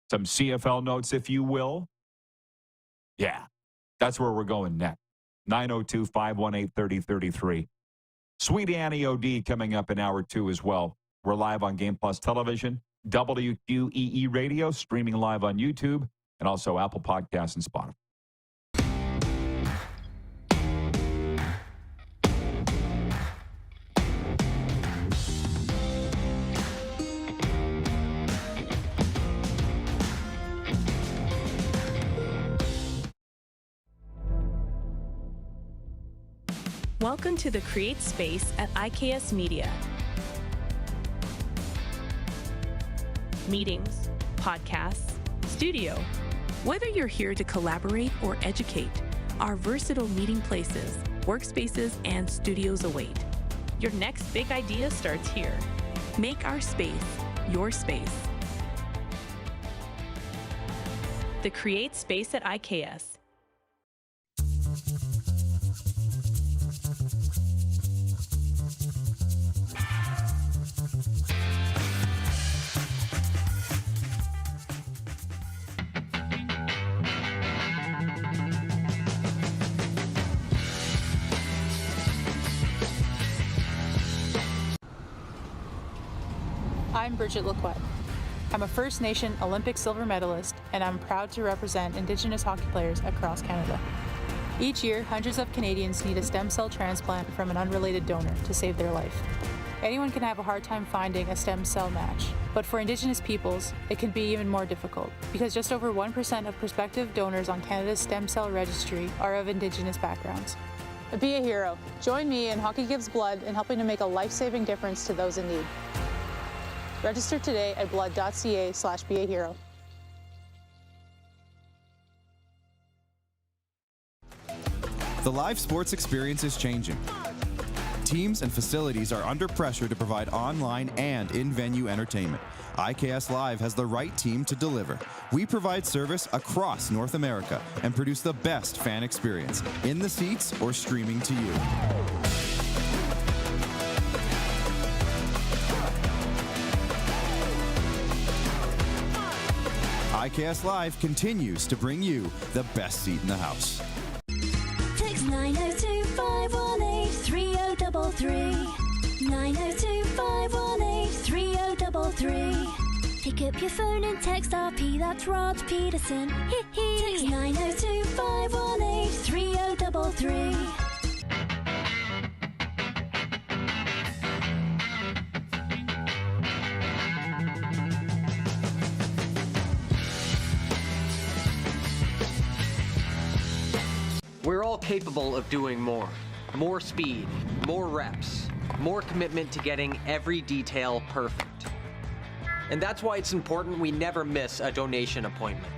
Some CFL notes, if you will. Yeah, that's where we're going next. 902-518-3033. Sweet Annie OD coming up in hour 2 as well. We're live on Game Plus Television, WQEE Radio, streaming live on YouTube, and also Apple Podcasts and Spotify. Welcome to the Create Space at IKS Media. Meetings, podcasts, studio. Whether you're here to collaborate or educate, our versatile meeting places, workspaces, and studios await. Your next big idea starts here. Make our space your space. The Create Space at IKS. I'm Bridget Lacquette. I'm a First Nation Olympic silver medalist, and I'm proud to represent Indigenous hockey players across Canada. Each year, hundreds of Canadians need a stem cell transplant from an unrelated donor to save their life. Anyone can have a hard time finding a stem cell match, but for Indigenous peoples, it can be even more difficult because just over 1% of prospective donors on Canada's stem cell registry are of Indigenous backgrounds. Be a hero. Join me in Hockey Gives Blood in helping to make a life-saving difference to those in need. Register today at blood.ca/beahero. The live sports experience is changing. Teams and facilities are under pressure to provide online and in-venue entertainment. IKS Live has the right team to deliver. We provide service across North America and produce the best fan experience, in the seats or streaming to you. IKS Live continues to bring you the best seat in the house. Text 902-518-3033. 902-518-3033. Pick up your phone and text RP, that's Rod Pedersen. Text 902-518-3033. We're all capable of doing more. More speed, more reps, more commitment to getting every detail perfect. And that's why it's important we never miss a donation appointment.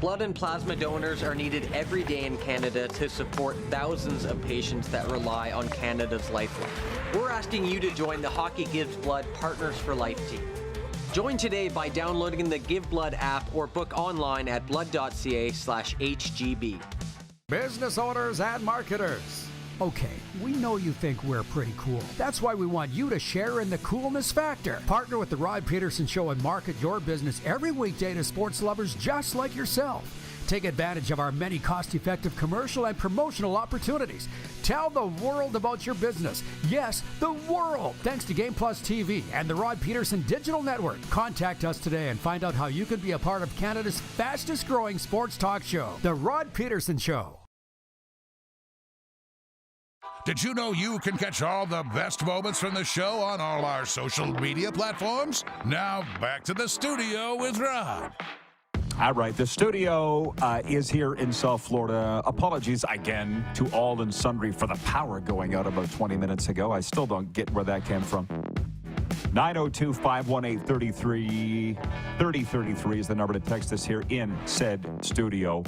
Blood and plasma donors are needed every day in Canada to support thousands of patients that rely on Canada's lifeline. We're asking you to join the Hockey Gives Blood Partners for Life team. Join today by downloading the Give Blood app or book online at blood.ca/HGB. Business owners and marketers. Okay, we know you think we're pretty cool. That's why we want you to share in the coolness factor. Partner with the Rod Pedersen Show and market your business every weekday to sports lovers just like yourself. Take advantage of our many cost-effective commercial and promotional opportunities. Tell the world about your business. Yes, the world. Thanks to Game Plus TV and the Rod Pedersen Digital Network. Contact us today and find out how you can be a part of Canada's fastest-growing sports talk show, The Rod Pedersen Show. Did you know you can catch all the best moments from the show on all our social media platforms? Now, back to the studio with Rod. All right, the studio is here in South Florida. Apologies again to all and sundry for the power going out about 20 minutes ago. I still don't get where that came from. 902-518-3033 is the number to text us here in said studio.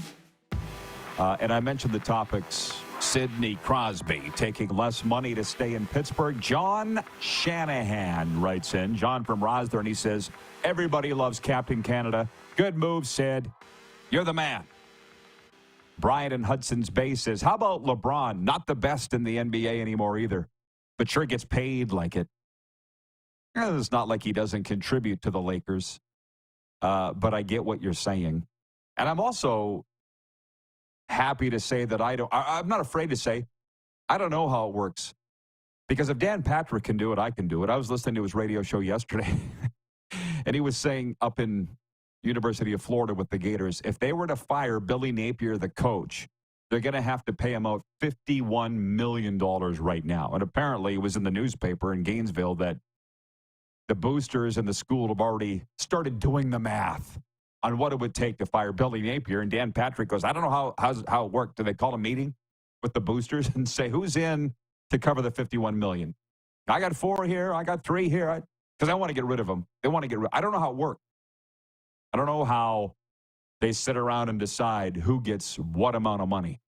And I mentioned the topics. Sidney Crosby taking less money to stay in Pittsburgh. John Shanahan writes in. John from Rosthern, he says, everybody loves Captain Canada. Good move, Sid. You're the man. Brian in Hudson's Bay says, how about LeBron? Not the best in the NBA anymore either, but sure gets paid like it. It's not like he doesn't contribute to the Lakers, but I get what you're saying. And I'm also happy to say that I'm not afraid to say, I don't know how it works. Because if Dan Patrick can do it, I can do it. I was listening to his radio show yesterday, and he was saying up in University of Florida with the Gators, if they were to fire Billy Napier, the coach, they're going to have to pay him out $51 million right now. And apparently it was in the newspaper in Gainesville that the boosters and the school have already started doing the math on what it would take to fire Billy Napier. And Dan Patrick goes, I don't know how it worked. Do they call a meeting with the boosters and say, who's in to cover the $51 million? I got 4 here. I got 3 here. Because I want to get rid of them. They want to get rid. I don't know how it worked. I don't know how they sit around and decide who gets what amount of money,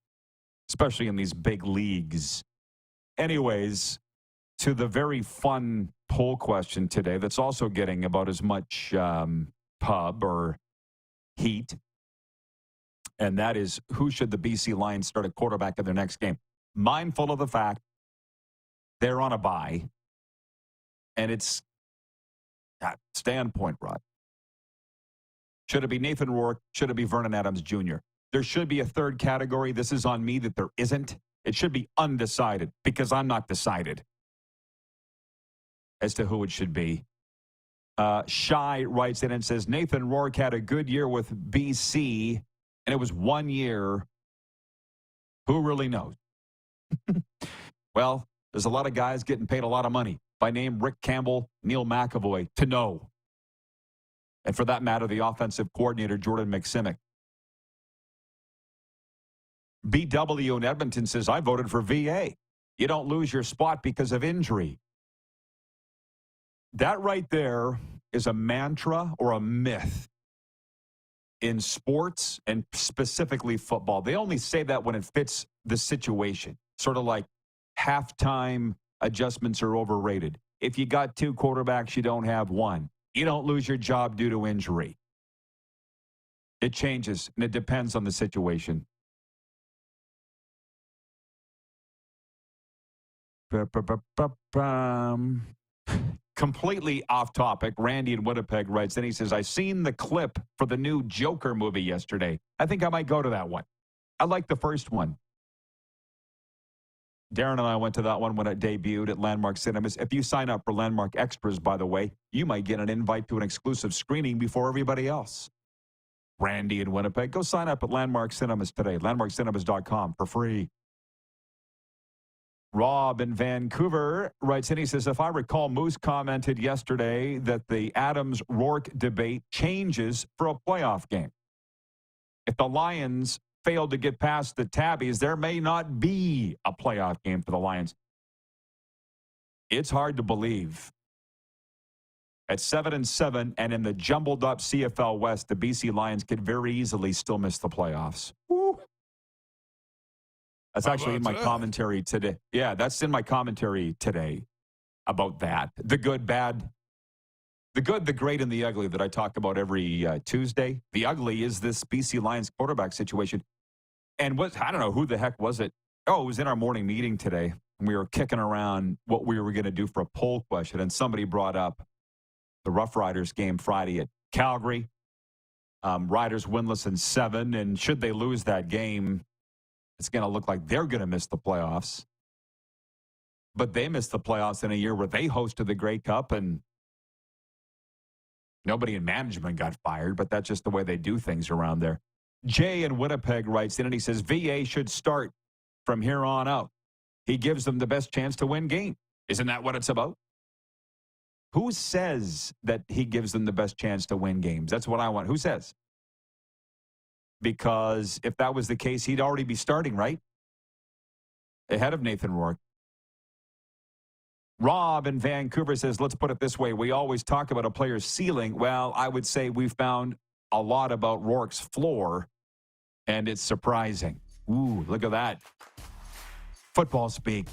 especially in these big leagues. Anyways, to the very fun poll question today that's also getting about as much pub or heat, and that is, who should the BC Lions start at quarterback in their next game? Mindful of the fact they're on a bye, and it's stay on point, Rod. Should it be Nathan Rourke? Should it be Vernon Adams Jr.? There should be a third category. This is on me that there isn't. It should be undecided because I'm not decided as to who it should be. Shy writes in and says, Nathan Rourke had a good year with BC, and it was 1 year. Who really knows? Well, there's a lot of guys getting paid a lot of money. By name, Rick Campbell, Neil McAvoy, to know. And for that matter, the offensive coordinator, Jordan McSimic. BW in Edmonton says, I voted for VA. You don't lose your spot because of injury. That right there is a mantra or a myth in sports and specifically football. They only say that when it fits the situation. Sort of like halftime adjustments are overrated. If you got two quarterbacks, you don't have one. You don't lose your job due to injury. It changes, and it depends on the situation. Completely off topic, Randy in Winnipeg writes, and he says, I seen the clip for the new Joker movie yesterday. I think I might go to that one. I like the first one. Darren and I went to that one when it debuted at Landmark Cinemas. If you sign up for Landmark Extras, by the way, you might get an invite to an exclusive screening before everybody else. Randy in Winnipeg, go sign up at Landmark Cinemas today, landmarkcinemas.com for free. Rob in Vancouver writes in, he says, if I recall, Moose commented yesterday that the Adams-Rourke debate changes for a playoff game. If the Lions failed to get past the Tabbies, there may not be a playoff game for the Lions. It's hard to believe. At 7-7 and in the jumbled up CFL West, the BC Lions could very easily still miss the playoffs. Woo. That's actually in my commentary today. Yeah, that's in my commentary today about that. The good, bad, the good, the great, and the ugly that I talk about every Tuesday. The ugly is this BC Lions quarterback situation. And I don't know, who the heck was it? Oh, it was in our morning meeting today. And we were kicking around what we were going to do for a poll question. And somebody brought up the Rough Riders game Friday at Calgary. Riders winless in 7. And should they lose that game, it's going to look like they're going to miss the playoffs. But they missed the playoffs in a year where they hosted the Grey Cup and nobody in management got fired, but that's just the way they do things around there. Jay in Winnipeg writes in and he says, VA should start from here on out. He gives them the best chance to win game. Isn't that what it's about? Who says that he gives them the best chance to win games? That's what I want. Who says? Because if that was the case, he'd already be starting, right? Ahead of Nathan Rourke. Rob in Vancouver says, let's put it this way. We always talk about a player's ceiling. Well, I would say we found a lot about Rourke's floor, and it's surprising. Ooh, look at that. Football speak.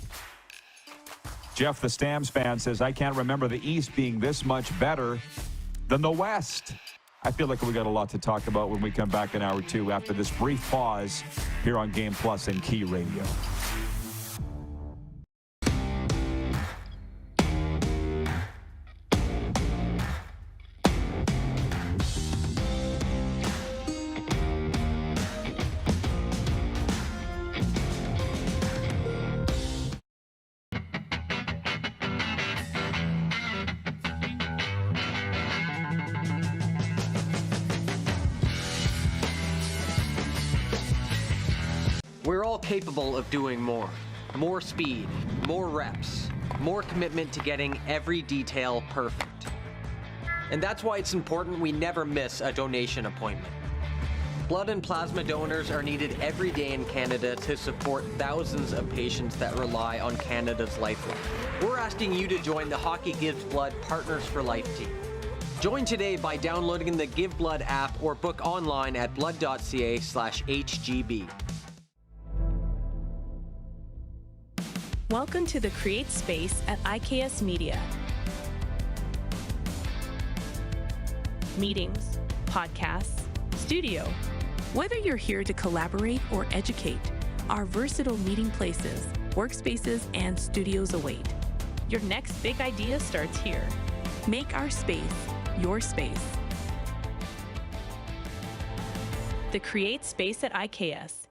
Jeff, the Stamps fan, says, I can't remember the East being this much better than the West. I feel like we got a lot to talk about when we come back in hour 2 after this brief pause here on Game Plus and Key Radio. We're all capable of doing more. More speed, more reps, more commitment to getting every detail perfect. And that's why it's important we never miss a donation appointment. Blood and plasma donors are needed every day in Canada to support thousands of patients that rely on Canada's lifeline. We're asking you to join the Hockey Gives Blood Partners for Life team. Join today by downloading the Give Blood app or book online at blood.ca/HGB. Welcome to the Create Space at IKS Media. Meetings, podcasts, studio. Whether you're here to collaborate or educate, our versatile meeting places, workspaces, and studios await. Your next big idea starts here. Make our space your space. The Create Space at IKS.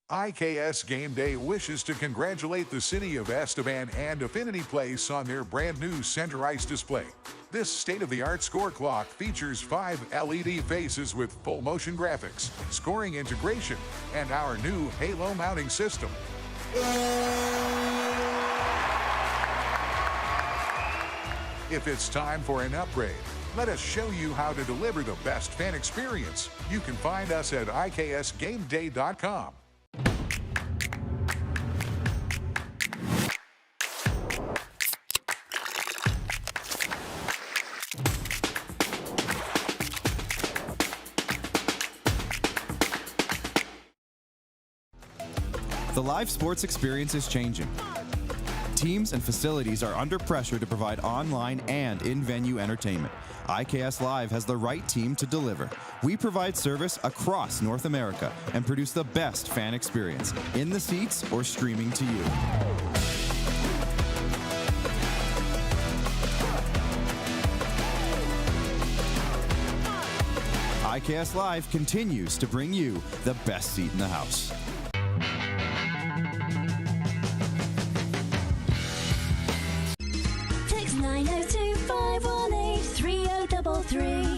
IKS Game Day wishes to congratulate the city of Estevan and Affinity Place on their brand new center ice display. This state-of-the-art score clock features 5 LED faces with full motion graphics, scoring integration, and our new Halo mounting system. If it's time for an upgrade, let us show you how to deliver the best fan experience. You can find us at iksgameday.com. The live sports experience is changing. Teams and facilities are under pressure to provide online and in-venue entertainment. IKS Live has the right team to deliver. We provide service across North America and produce the best fan experience, in the seats or streaming to you. IKS Live continues to bring you the best seat in the house. Text 902-518-3033.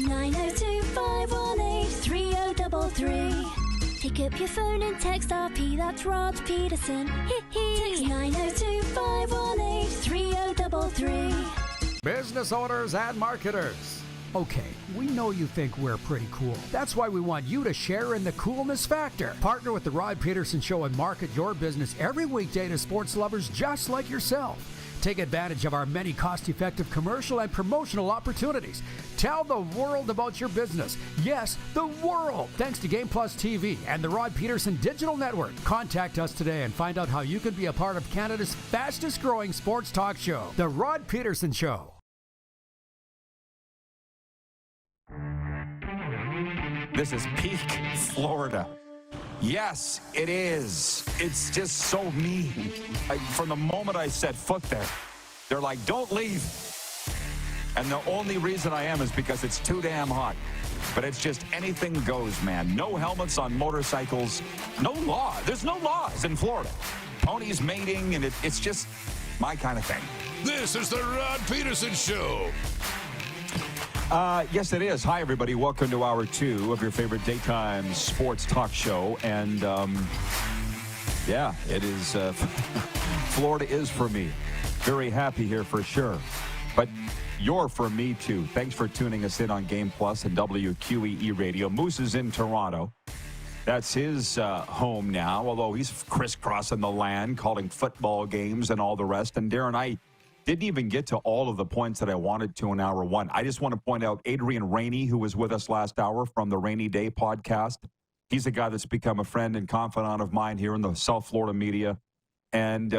902-518-3033. Pick up your phone and text RP, that's Rod Pedersen. Text 902-518-3033. Business owners and marketers. Okay, we know you think we're pretty cool. That's why we want you to share in the coolness factor. Partner with The Rod Pedersen Show and market your business every weekday to sports lovers just like yourself. Take advantage of our many cost-effective commercial and promotional opportunities. Tell the world about your business. Yes, the world. Thanks to Game Plus TV and the Rod Pedersen Digital Network. Contact us today and find out how you can be a part of Canada's fastest-growing sports talk show, The Rod Pedersen Show. This is peak Florida. Yes, it is. It's just so mean. From the moment I set foot there, they're like, don't leave. And the only reason I am is because it's too damn hot. But it's just anything goes, man. No helmets on motorcycles. No law. There's no laws in Florida. Ponies mating, and it's just my kind of thing. This is the Rod Pedersen Show. Yes, it is. Hi, everybody. Welcome to Hour 2 of your favorite daytime sports talk show. And, yeah, it is. Florida is for me. Very happy here for sure. But you're for me, too. Thanks for tuning us in on Game Plus and WQEE Radio. Moose is in Toronto. That's his home now, although he's crisscrossing the land, calling football games and all the rest. And Darren, I didn't even get to all of the points that I wanted to in Hour 1. I just want to point out Adrian Rainey, who was with us last hour from the Rainy Day podcast. He's a guy that's become a friend and confidant of mine here in the South Florida media. And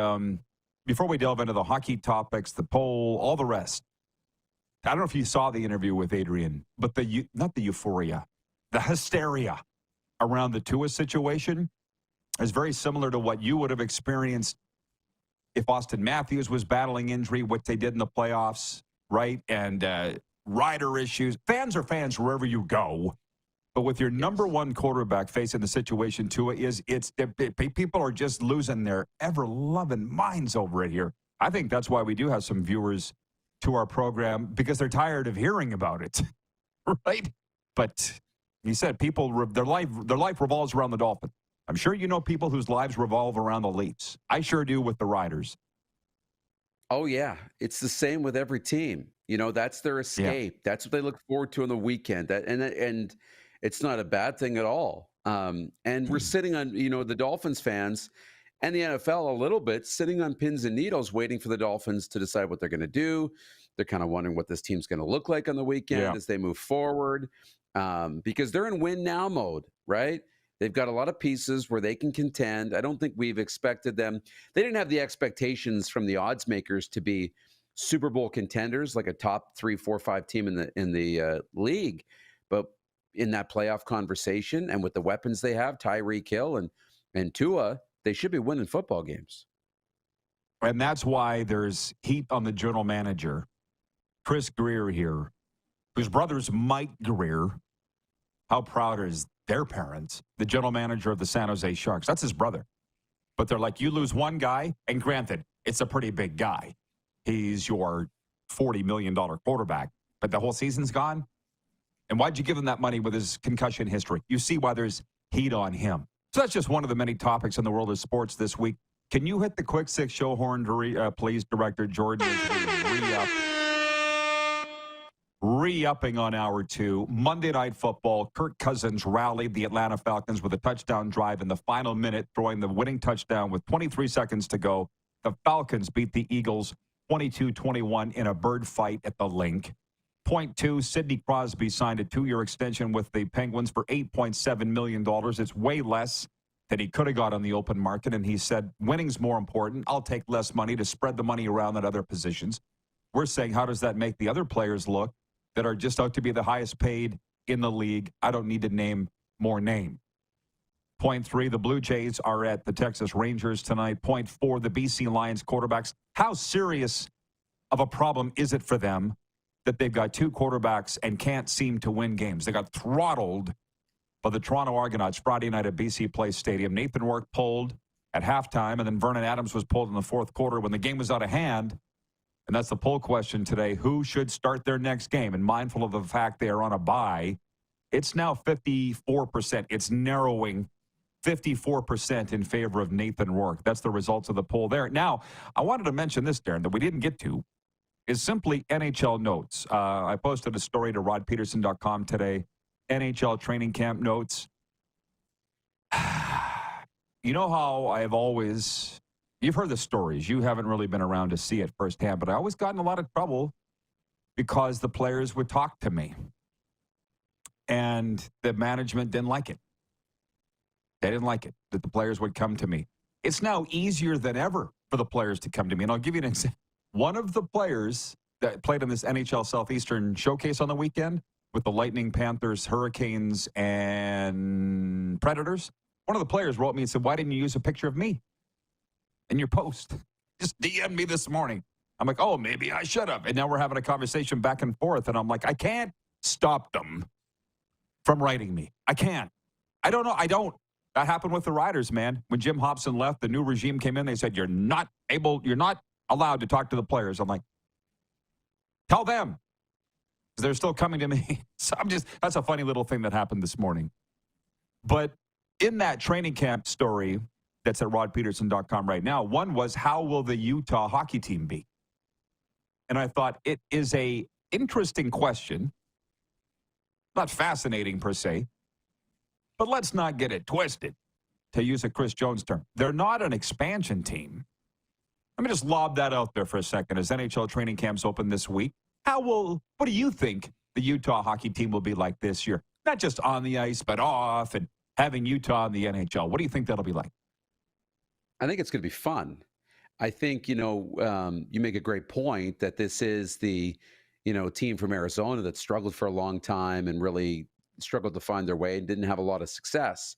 before we delve into the hockey topics, the poll, all the rest, I don't know if you saw the interview with Adrian, but not the euphoria, the hysteria around the Tua situation is very similar to what you would have experienced if Austin Matthews was battling injury, what they did in the playoffs, right? And rider issues. Fans are fans wherever you go. But with your number one quarterback facing the situation Tua is, people are just losing their ever-loving minds over it here. I think that's why we do have some viewers to our program, because they're tired of hearing about it, right? But he said people, their life revolves around the Dolphins. I'm sure you know people whose lives revolve around the Leafs. I sure do with the Riders. Oh, yeah. It's the same with every team. You know, that's their escape. Yeah. That's what they look forward to on the weekend. And it's not a bad thing at all. And we're sitting on, the Dolphins fans and the NFL a little bit, sitting on pins and needles, waiting for the Dolphins to decide what they're going to do. They're kind of wondering what this team's going to look like on the weekend as they move forward, because they're in win now mode, right? They've got a lot of pieces where they can contend. I don't think we've expected them. They didn't have the expectations from the odds makers to be Super Bowl contenders, like a top 3, 4, 5 team in the league. But in that playoff conversation and with the weapons they have, Tyreek Hill and Tua, they should be winning football games. And that's why there's heat on the general manager, Chris Greer here, whose brother's Mike Greer. How proud their parents, the general manager of the San Jose Sharks. That's his brother. But they're like, you lose one guy, and granted, it's a pretty big guy. He's your $40 million quarterback, but the whole season's gone. And why'd you give him that money with his concussion history? You see why there's heat on him. So that's just one of the many topics in the world of sports this week. Can you hit the quick six show horn, please, Director Jordan? Re-upping on hour 2. Monday Night Football. Kirk Cousins rallied the Atlanta Falcons with a touchdown drive in the final minute, throwing the winning touchdown with 23 seconds to go. The Falcons beat the Eagles 22-21 in a bird fight at the Link. Point 2, Sidney Crosby signed a 2-year extension with the Penguins for $8.7 million. It's way less than he could have got on the open market, and he said, winning's more important. I'll take less money to spread the money around at other positions. We're saying, how does that make the other players look that are just out to be the highest paid in the league? I don't need to name more name. Point 3, the Blue Jays are at the Texas Rangers tonight. Point 4, the BC Lions quarterbacks. How serious of a problem is it for them that they've got 2 quarterbacks and can't seem to win games? They got throttled by the Toronto Argonauts Friday night at BC Place Stadium. Nathan Rourke pulled at halftime, and then Vernon Adams was pulled in the fourth quarter when the game was out of hand. And that's the poll question today. Who should start their next game? And mindful of the fact they are on a bye, it's now 54%. It's narrowing 54% in favor of Nathan Rourke. That's the results of the poll there. Now, I wanted to mention this, Darren, that we didn't get to, is simply NHL notes. I posted a story to rodpeterson.com today, NHL training camp notes. You know how I have always, you've heard the stories. You haven't really been around to see it firsthand, but I always got in a lot of trouble because the players would talk to me. And the management didn't like it. They didn't like it, that the players would come to me. It's now easier than ever for the players to come to me. And I'll give you an example. One of the players that played in this NHL Southeastern Showcase on the weekend with the Lightning, Panthers, Hurricanes, and Predators, one of the players wrote me and said, why didn't you use a picture of me in your post? Just DM me this morning. I'm like, oh, maybe I should have. And now we're having a conversation back and forth. And I'm like, I can't stop them from writing me. I can't. I don't know. I don't. That happened with the Riders, man. When Jim Hobson left, the new regime came in. They said, you're not allowed to talk to the players. I'm like, tell them. Because they're still coming to me. So that's a funny little thing that happened this morning. But in that training camp story that's at rodpeterson.com right now, one was, how will the Utah hockey team be? And I thought it is a interesting question. Not fascinating per se, but let's not get it twisted, to use a Chris Jones term. They're not an expansion team. Let me just lob that out there for a second. As NHL training camps open this week, what do you think the Utah hockey team will be like this year? Not just on the ice, but off, and having Utah in the NHL. What do you think that'll be like? I think it's going to be fun. I think, you make a great point that this is the, team from Arizona that struggled for a long time and really struggled to find their way and didn't have a lot of success.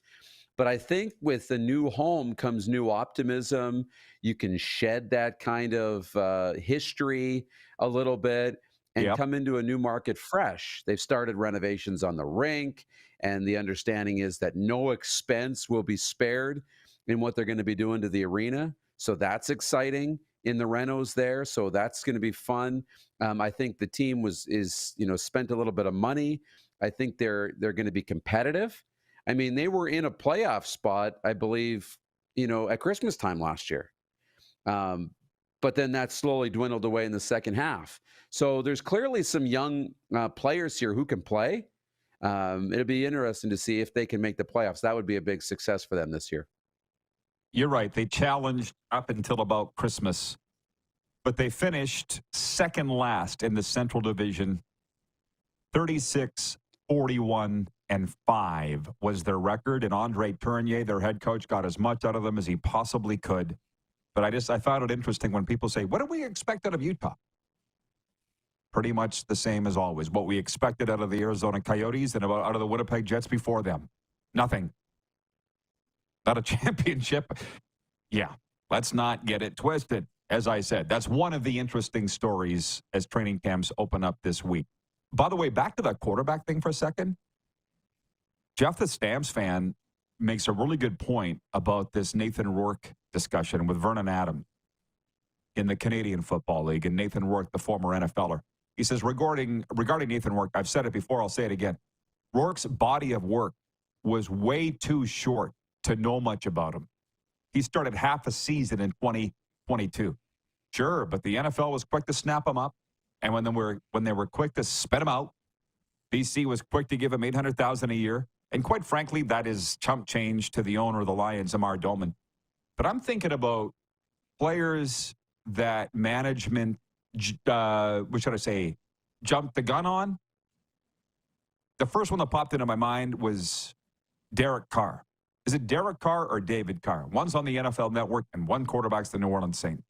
But I think with the new home comes new optimism. You can shed that kind of history a little bit and come into a new market fresh. They've started renovations on the rink, and the understanding is that no expense will be spared in what they're going to be doing to the arena. So that's exciting in the renos there. So that's going to be fun. I think the team is spent a little bit of money. I think they're going to be competitive. I mean, they were in a playoff spot, I believe, at Christmas time last year. But then that slowly dwindled away in the second half. So there's clearly some young players here who can play. It'll be interesting to see if they can make the playoffs. That would be a big success for them this year. You're right. They challenged up until about Christmas, but they finished second last in the Central Division. 36-41-5 was their record, and Andre Tournier, their head coach, got as much out of them as he possibly could. But I found it interesting when people say, what do we expect out of Utah? Pretty much the same as always. What we expected out of the Arizona Coyotes and out of the Winnipeg Jets before them. Nothing. Not a championship. Yeah, let's not get it twisted. As I said, that's one of the interesting stories as training camps open up this week. By the way, back to that quarterback thing for a second. Jeff, the Stamps fan, makes a really good point about this Nathan Rourke discussion with Vernon Adams in the Canadian Football League, and Nathan Rourke, the former NFLer. He says, regarding Nathan Rourke, I've said it before, I'll say it again. Rourke's body of work was way too short to know much about him. He started half a season in 2022. Sure, but the NFL was quick to snap him up, and when they were quick to spit him out, BC was quick to give him $800,000 a year. And quite frankly, that is chump change to the owner of the Lions, Amar Doman. But I'm thinking about players that management, what should I say, jumped the gun on. The first one that popped into my mind was Derek Carr. Is it Derek Carr or David Carr? One's on the NFL Network and one quarterback's the New Orleans Saints.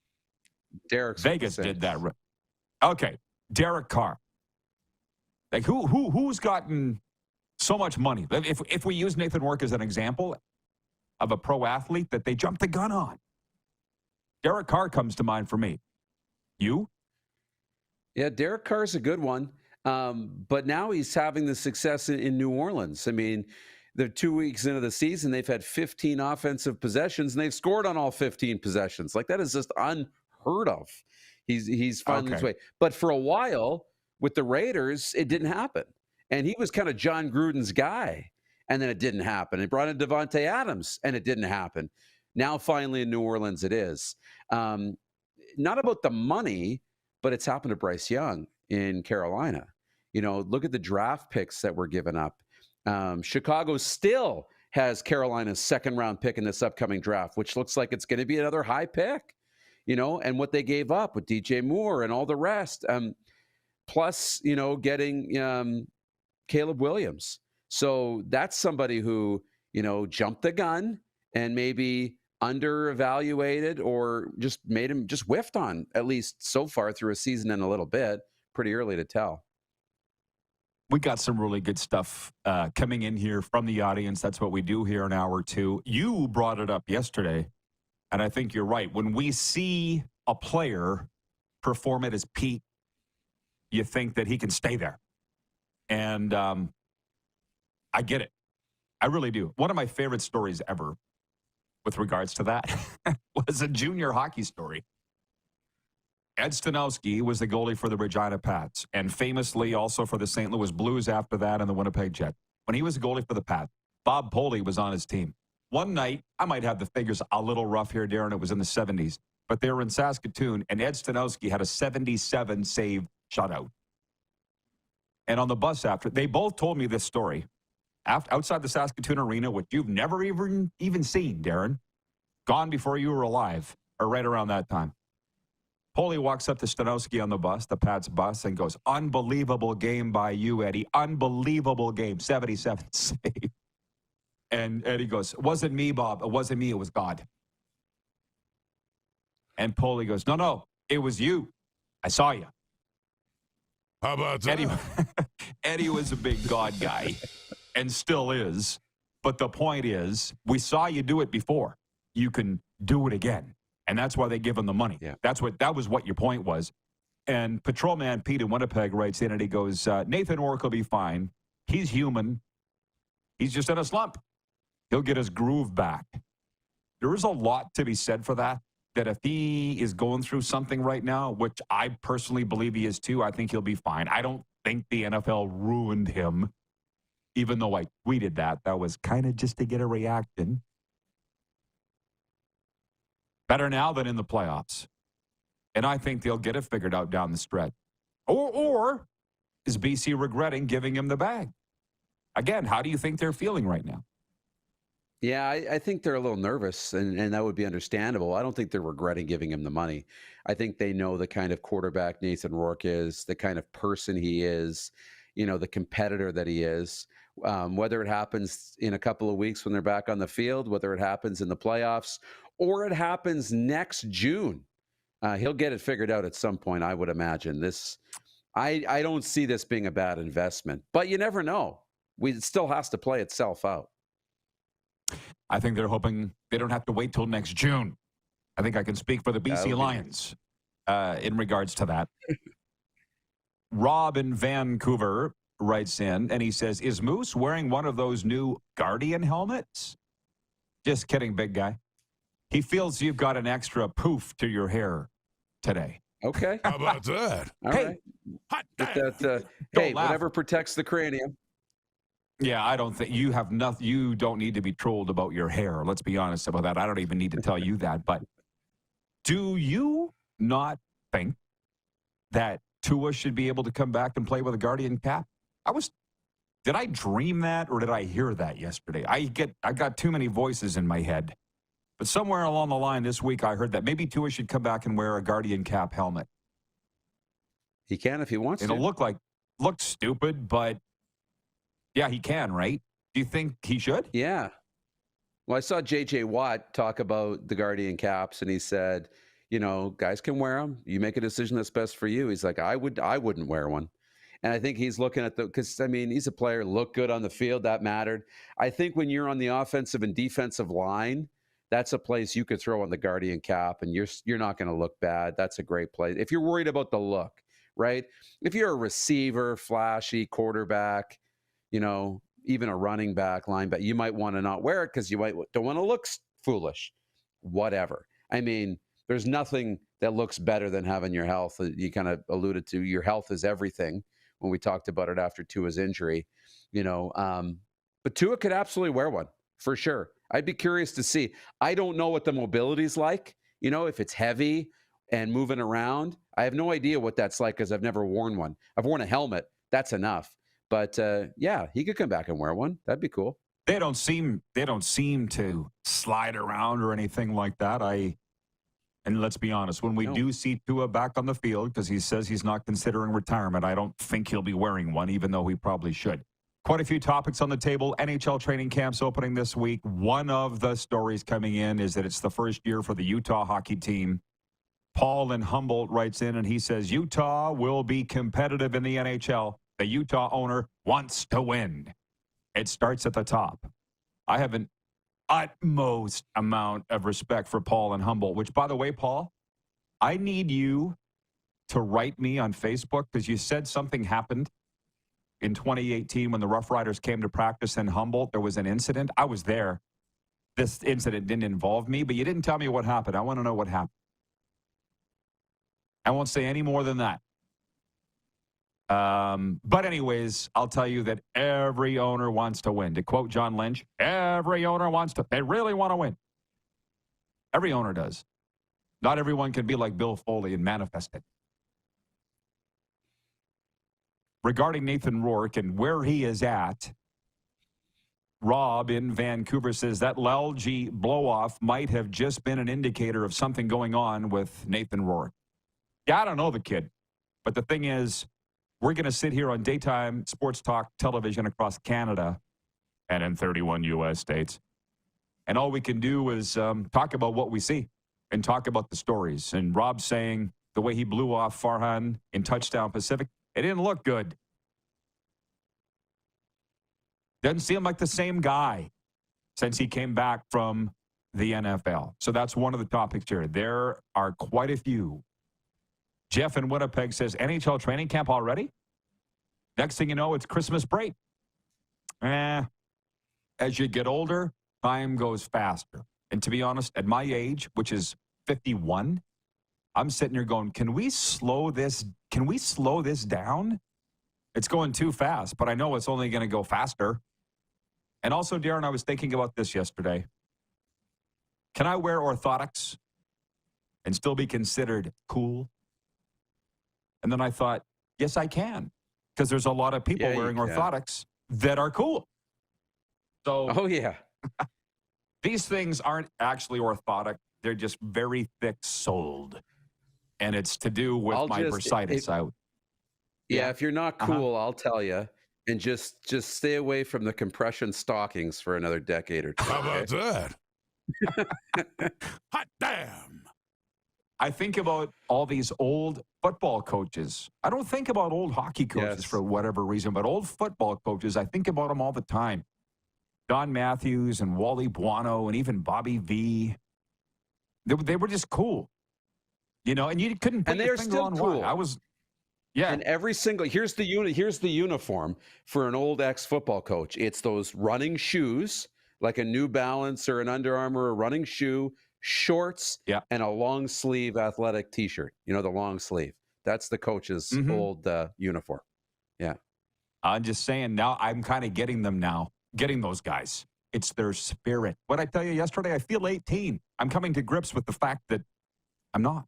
Vegas did that. Okay, Derek Carr. Like who's gotten so much money? If we use Nathan Rourke as an example of a pro athlete that they jumped the gun on, Derek Carr comes to mind for me. You? Yeah, Derek Carr's a good one. But now he's having the success in New Orleans. I mean, they're 2 weeks into the season. They've had 15 offensive possessions, and they've scored on all 15 possessions. Like, that is just unheard of. He's finding his way. But for a while, with the Raiders, it didn't happen. And he was kind of John Gruden's guy, and then it didn't happen. It brought in Devontae Adams, and it didn't happen. Now, finally, in New Orleans, it is. Not about the money, but it's happened to Bryce Young in Carolina. You know, look at the draft picks that were given up. Chicago still has Carolina's second-round pick in this upcoming draft, which looks like it's going to be another high pick, you know, and what they gave up with DJ Moore and all the rest. Plus, you know, getting Caleb Williams. So that's somebody who, you know, jumped the gun and maybe under-evaluated or just made him just whiffed on, at least so far through a season and a little bit. Pretty early to tell. We got some really good stuff coming in here from the audience. That's what we do here in hour two. You brought it up yesterday, and I think you're right. When we see a player perform at his peak, you think that he can stay there. And I get it. I really do. One of my favorite stories ever with regards to that was a junior hockey story. Ed Stanowski was the goalie for the Regina Pats and famously also for the St. Louis Blues after that and the Winnipeg Jets. When he was a goalie for the Pats, Bob Poley was on his team. One night, I might have the figures a little rough here, Darren. It was in the 70s. But they were in Saskatoon, and Ed Stanowski had a 77-save shutout. And on the bus after, they both told me this story. Outside the Saskatoon Arena, which you've never even seen, Darren. Gone before you were alive, or right around that time. Poley walks up to Stanowski on the bus, the Pats bus, and goes, "Unbelievable game by you, Eddie. Unbelievable game. 77 save." And Eddie goes, "It wasn't me, Bob. It wasn't me. It was God." And Poley goes, No, it was you. I saw you." How about that? Eddie was a big God guy and still is. But the point is, we saw you do it before. You can do it again. And that's why they give him the money. Yeah. That was what your point was. And Patrolman Pete in Winnipeg writes in and he goes, Nathan Rourke will be fine. He's human. He's just in a slump. He'll get his groove back. There is a lot to be said for that if he is going through something right now, which I personally believe he is too, I think he'll be fine. I don't think the NFL ruined him, even though I tweeted that. That was kind of just to get a reaction. Better now than in the playoffs. And I think they'll get it figured out down the stretch. Or is BC regretting giving him the bag? Again, how do you think they're feeling right now? Yeah, I think they're a little nervous, and that would be understandable. I don't think they're regretting giving him the money. I think they know the kind of quarterback Nathan Rourke is, the kind of person he is, you know, the competitor that he is. Whether it happens in a couple of weeks when they're back on the field, whether it happens in the playoffs, or it happens next June, he'll get it figured out at some point, I would imagine. I don't see this being a bad investment, but you never know. It still has to play itself out. I think they're hoping they don't have to wait till next June. I think I can speak for the BC Lions in regards to that. Rob in Vancouver writes in, and he says, is Moose wearing one of those new Guardian helmets? Just kidding, big guy. He feels you've got an extra poof to your hair today. Okay. How about that? All Hey. right. Hot Get damn. that, Don't hey, laugh. whatever protects the cranium. Yeah, I don't think you have nothing. You don't need to be trolled about your hair. Let's be honest about that. I don't even need to tell you that. But do you not think that Tua should be able to come back and play with a Guardian cap? Did I dream that or did I hear that yesterday? I got too many voices in my head. But somewhere along the line this week, I heard that maybe Tua should come back and wear a Guardian cap helmet. He can if he wants It'll to. look stupid, but yeah, he can, right? Do you think he should? Yeah. Well, I saw J.J. Watt talk about the Guardian caps, and he said, guys can wear them. You make a decision that's best for you. He's like, I wouldn't wear one. And I think he's looking at because he's a player, look good on the field. That mattered. I think when you're on the offensive and defensive line, that's a place you could throw on the Guardian cap, and you're not going to look bad. That's a great place. If you're worried about the look, right? If you're a receiver, flashy quarterback, even a running back, linebacker, you might want to not wear it because you don't want to look foolish. Whatever. There's nothing that looks better than having your health. You kind of alluded to your health is everything when we talked about it after Tua's injury, but Tua could absolutely wear one for sure. I'd be curious to see. I don't know what the mobility's like, if it's heavy and moving around. I have no idea what that's like because I've never worn one. I've worn a helmet. That's enough. But yeah, he could come back and wear one. That'd be cool. They don't seem to slide around or anything like that. And let's be honest, when we do see Tua back on the field, because he says he's not considering retirement, I don't think he'll be wearing one, even though he probably should. Quite a few topics on the table. NHL training camps opening this week. One of the stories coming in is that it's the first year for the Utah hockey team. Paul in Humboldt writes in, and he says, Utah will be competitive in the NHL. The Utah owner wants to win. It starts at the top. I have an utmost amount of respect for Paul in Humboldt, which, by the way, Paul, I need you to write me on Facebook because you said something happened in 2018 when the Rough Riders came to practice in Humboldt. There was an incident. I was there. This incident didn't involve me, but you didn't tell me what happened. I want to know what happened. I won't say any more than that. But anyways, I'll tell you that every owner wants to win. To quote John Lynch, every owner they really want to win. Every owner does. Not everyone can be like Bill Foley and manifest it. Regarding Nathan Rourke and where he is at, Rob in Vancouver says that Lalji blow-off might have just been an indicator of something going on with Nathan Rourke. Yeah, I don't know the kid. But the thing is, we're going to sit here on daytime sports talk television across Canada and in 31 U.S. states. And all we can do is talk about what we see and talk about the stories. And Rob's saying the way he blew off Farhan in Touchdown Pacific, it didn't look good. Doesn't seem like the same guy since he came back from the NFL. So that's one of the topics here. There are quite a few. Jeff in Winnipeg says, NHL training camp already? Next thing you know, it's Christmas break. As you get older, time goes faster. And to be honest, at my age, which is 51, I'm sitting here going, can we slow this down? It's going too fast, but I know it's only going to go faster. And also, Darren, I was thinking about this yesterday. Can I wear orthotics and still be considered cool? And then I thought, yes, I can. Because there's a lot of people wearing orthotics that are cool. So, oh, yeah. These things aren't actually orthotic. They're just very thick-soled. And it's to do with my bursitis. If you're not cool, I'll tell you. And just stay away from the compression stockings for another decade or two. How about that? Hot damn. I think about all these old football coaches. I don't think about old hockey coaches for whatever reason, but old football coaches, I think about them all the time. Don Matthews and Wally Buono and even Bobby V. They were just cool. And you couldn't put your finger on why. Yeah. And every single here's the uniform for an old ex-football coach. It's those running shoes, like a New Balance or an Under Armour, a running shoe, shorts, and a long sleeve athletic t-shirt. You know, the long sleeve. That's the coach's old uniform. Yeah. I'm just saying now I'm kind of getting them now, getting those guys. It's their spirit. What I tell you yesterday, I feel 18. I'm coming to grips with the fact that I'm not.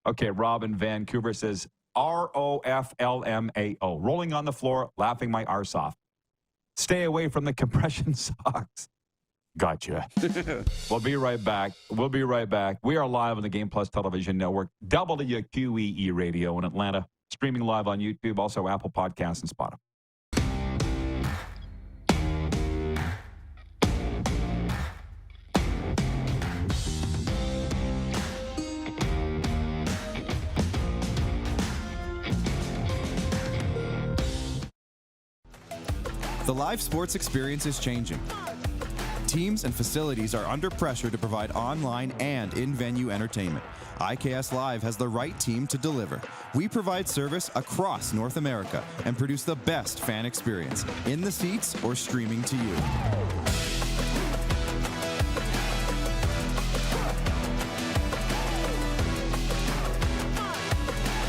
Okay, Rob in Vancouver says, ROFLMAO, rolling on the floor, laughing my arse off. Stay away from the compression socks. Gotcha. We'll be right back. We are live on the Game Plus Television Network, WQEE Radio in Atlanta, streaming live on YouTube, also Apple Podcasts and Spotify. The live sports experience is changing. Teams and facilities are under pressure to provide online and in-venue entertainment. IKS Live has the right team to deliver. We provide service across North America and produce the best fan experience, in the seats or streaming to you.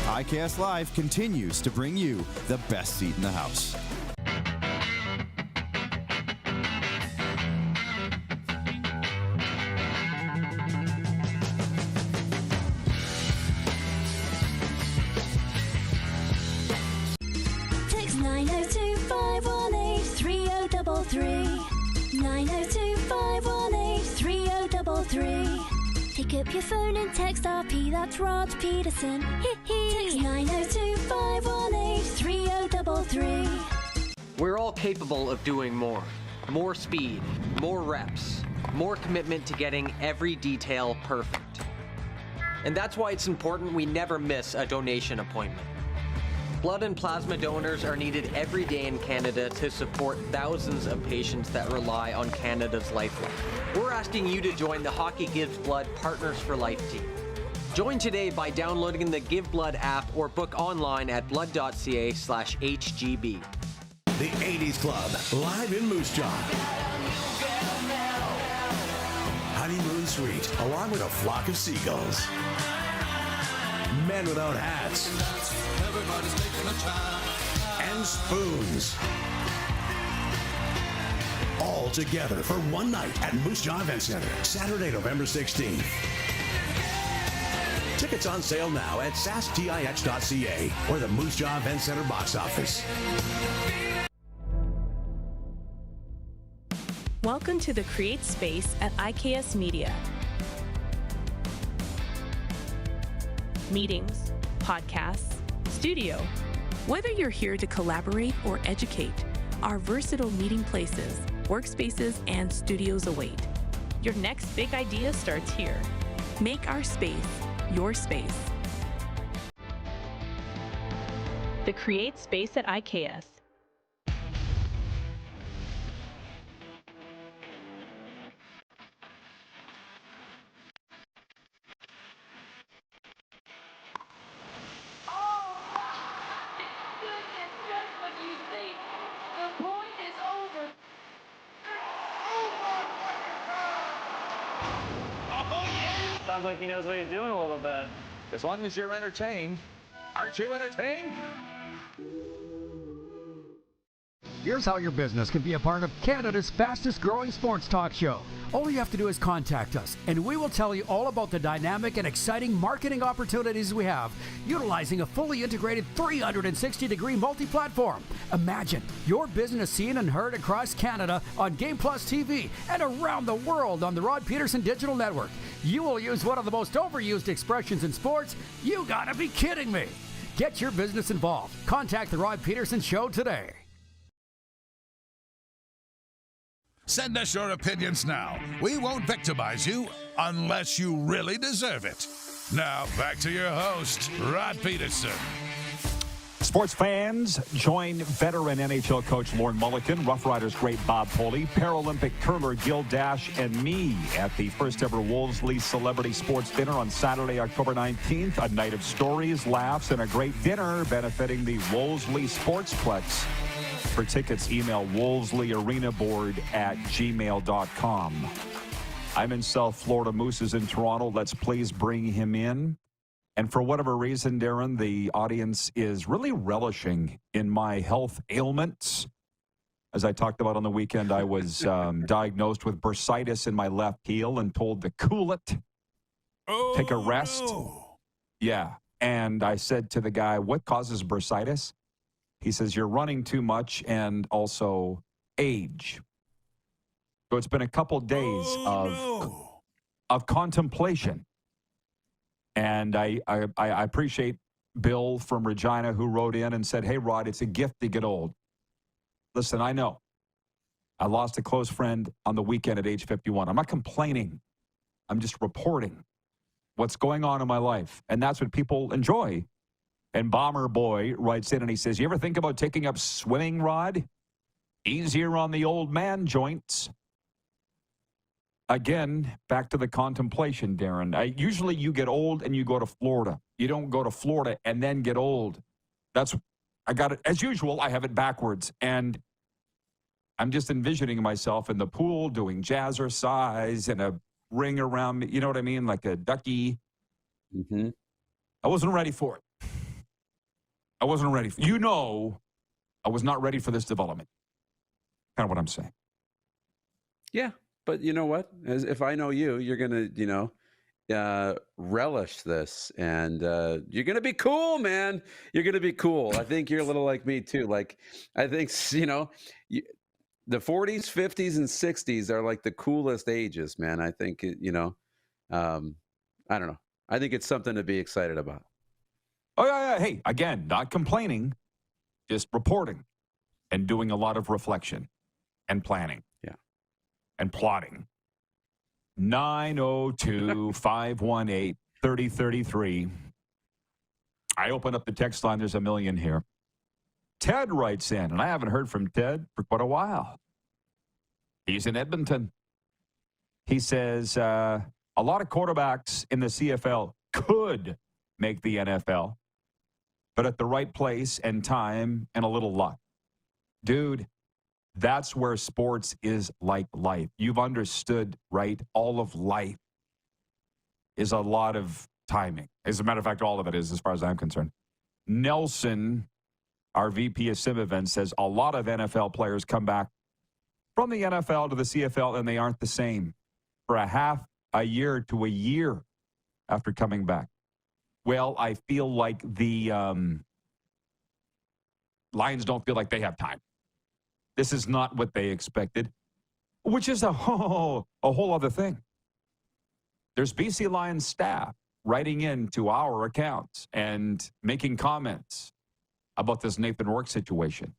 IKS Live continues to bring you the best seat in the house. Text 902-518-3033. 902-518-3033. Pick up your phone and text RP, that's Rod Pedersen. Text 902-518-3033. We're all capable of doing more. More speed, more reps, more commitment to getting every detail perfect. And that's why it's important we never miss a donation appointment. Blood and plasma donors are needed every day in Canada to support thousands of patients that rely on Canada's lifeline. We're asking you to join the Hockey Gives Blood Partners for Life team. Join today by downloading the Give Blood app or book online at blood.ca/HGB. The 80s Club, live in Moose Jaw. Honeymoon Suite, along with a flock of seagulls. Men without hats. And spoons. All together for one night at Moose Jaw Event Center, Saturday, November 16th. Tickets on sale now at sastix.ca or the Moose Jaw Event Center box office. Welcome to the Create Space at IKS Media. Meetings, podcasts, studio. Whether you're here to collaborate or educate, our versatile meeting places, workspaces, and studios await. Your next big idea starts here. Make our space your space. The Create Space at IKS. Sounds like he knows what he's doing a little bit. As long as you're entertained. Aren't you entertained? Here's how your business can be a part of Canada's fastest growing sports talk show. All you have to do is contact us, and we will tell you all about the dynamic and exciting marketing opportunities we have, utilizing a fully integrated 360-degree multi-platform. Imagine your business seen and heard across Canada on Game Plus TV and around the world on the Rod Pedersen Digital Network. You will use one of the most overused expressions in sports. You gotta be kidding me. Get your business involved. Contact the Rod Pedersen Show today. Send us your opinions now. We won't victimize you unless you really deserve it. Now, back to your host, Rod Pedersen. Sports fans, join veteran NHL coach Lorne Mulliken, Rough Riders great Bob Poley, Paralympic curler Gil Dash, and me at the first ever Wolseley Celebrity Sports Dinner on Saturday, October 19th. A night of stories, laughs, and a great dinner benefiting the Wolseley Sportsplex. For tickets, email wolseley.arenaboard@gmail.com. I'm in South Florida. Moose is in Toronto. Let's please bring him in. And for whatever reason, Darren, the audience is really relishing in my health ailments. As I talked about on the weekend, I was diagnosed with bursitis in my left heel and told to cool it, take a rest. Yeah. And I said to the guy, what causes bursitis? He says, you're running too much and also age. So it's been a couple days of contemplation. And I appreciate Bill from Regina who wrote in and said, hey, Rod, it's a gift to get old. Listen, I know. I lost a close friend on the weekend at age 51. I'm not complaining. I'm just reporting what's going on in my life. And that's what people enjoy. And Bomber Boy writes in and he says, you ever think about taking up swimming, Rod? Easier on the old man joints. Again, back to the contemplation, Darren. Usually you get old and you go to Florida. You don't go to Florida and then get old. I got it. As usual, I have it backwards. And I'm just envisioning myself in the pool doing jazzercise and a ring around me. You know what I mean? Like a ducky. Mm-hmm. I wasn't ready for it. I wasn't ready. I was not ready for this development. Kind of what I'm saying. Yeah. But you know what? If I know you, you're going to, relish this. And you're going to be cool, man. You're going to be cool. I think you're a little like me, too. Like, I think, the 40s, 50s, and 60s are like the coolest ages, man. I think, I don't know. I think it's something to be excited about. Oh, yeah. Hey, again, not complaining, just reporting and doing a lot of reflection and planning. And plotting. 902-518-3033. I open up the text line. There's a million here. Ted writes in, and I haven't heard from Ted for quite a while. He's in Edmonton. He says, a lot of quarterbacks in the CFL could make the NFL, but at the right place and time and a little luck. Dude, that's where sports is like life. You've understood, right? All of life is a lot of timing. As a matter of fact, all of it is, as far as I'm concerned. Nelson, our VP of Sim Events, says a lot of NFL players come back from the NFL to the CFL, and they aren't the same for a half a year to a year after coming back. Well, I feel like the Lions don't feel like they have time. This is not what they expected, which is a whole other thing. There's BC Lions staff writing into our accounts and making comments about this Nathan Rourke situation.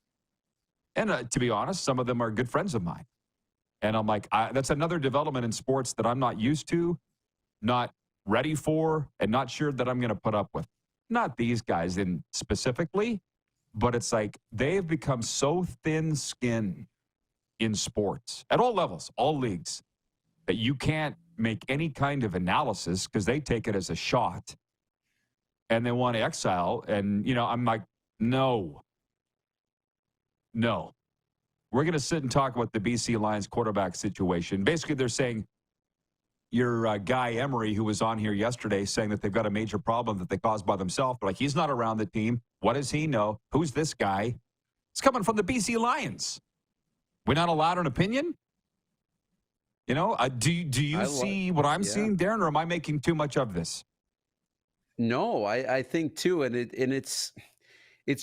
And to be honest, some of them are good friends of mine. And I'm like, that's another development in sports that I'm not used to, not ready for, and not sure that I'm going to put up with. Not these guys in specifically, but it's like they've become so thin-skinned in sports at all levels, all leagues, that you can't make any kind of analysis because they take it as a shot and they want to exile. And, I'm like, no. We're going to sit and talk about the BC Lions quarterback situation. Basically, they're saying your guy Emery, who was on here yesterday, saying that they've got a major problem that they caused by themselves. But like, he's not around the team. What does he know? Who's this guy? It's coming from the BC Lions. We're not allowed an opinion? Do you see what I'm seeing, Darren, or am I making too much of this? No, I think too, and it's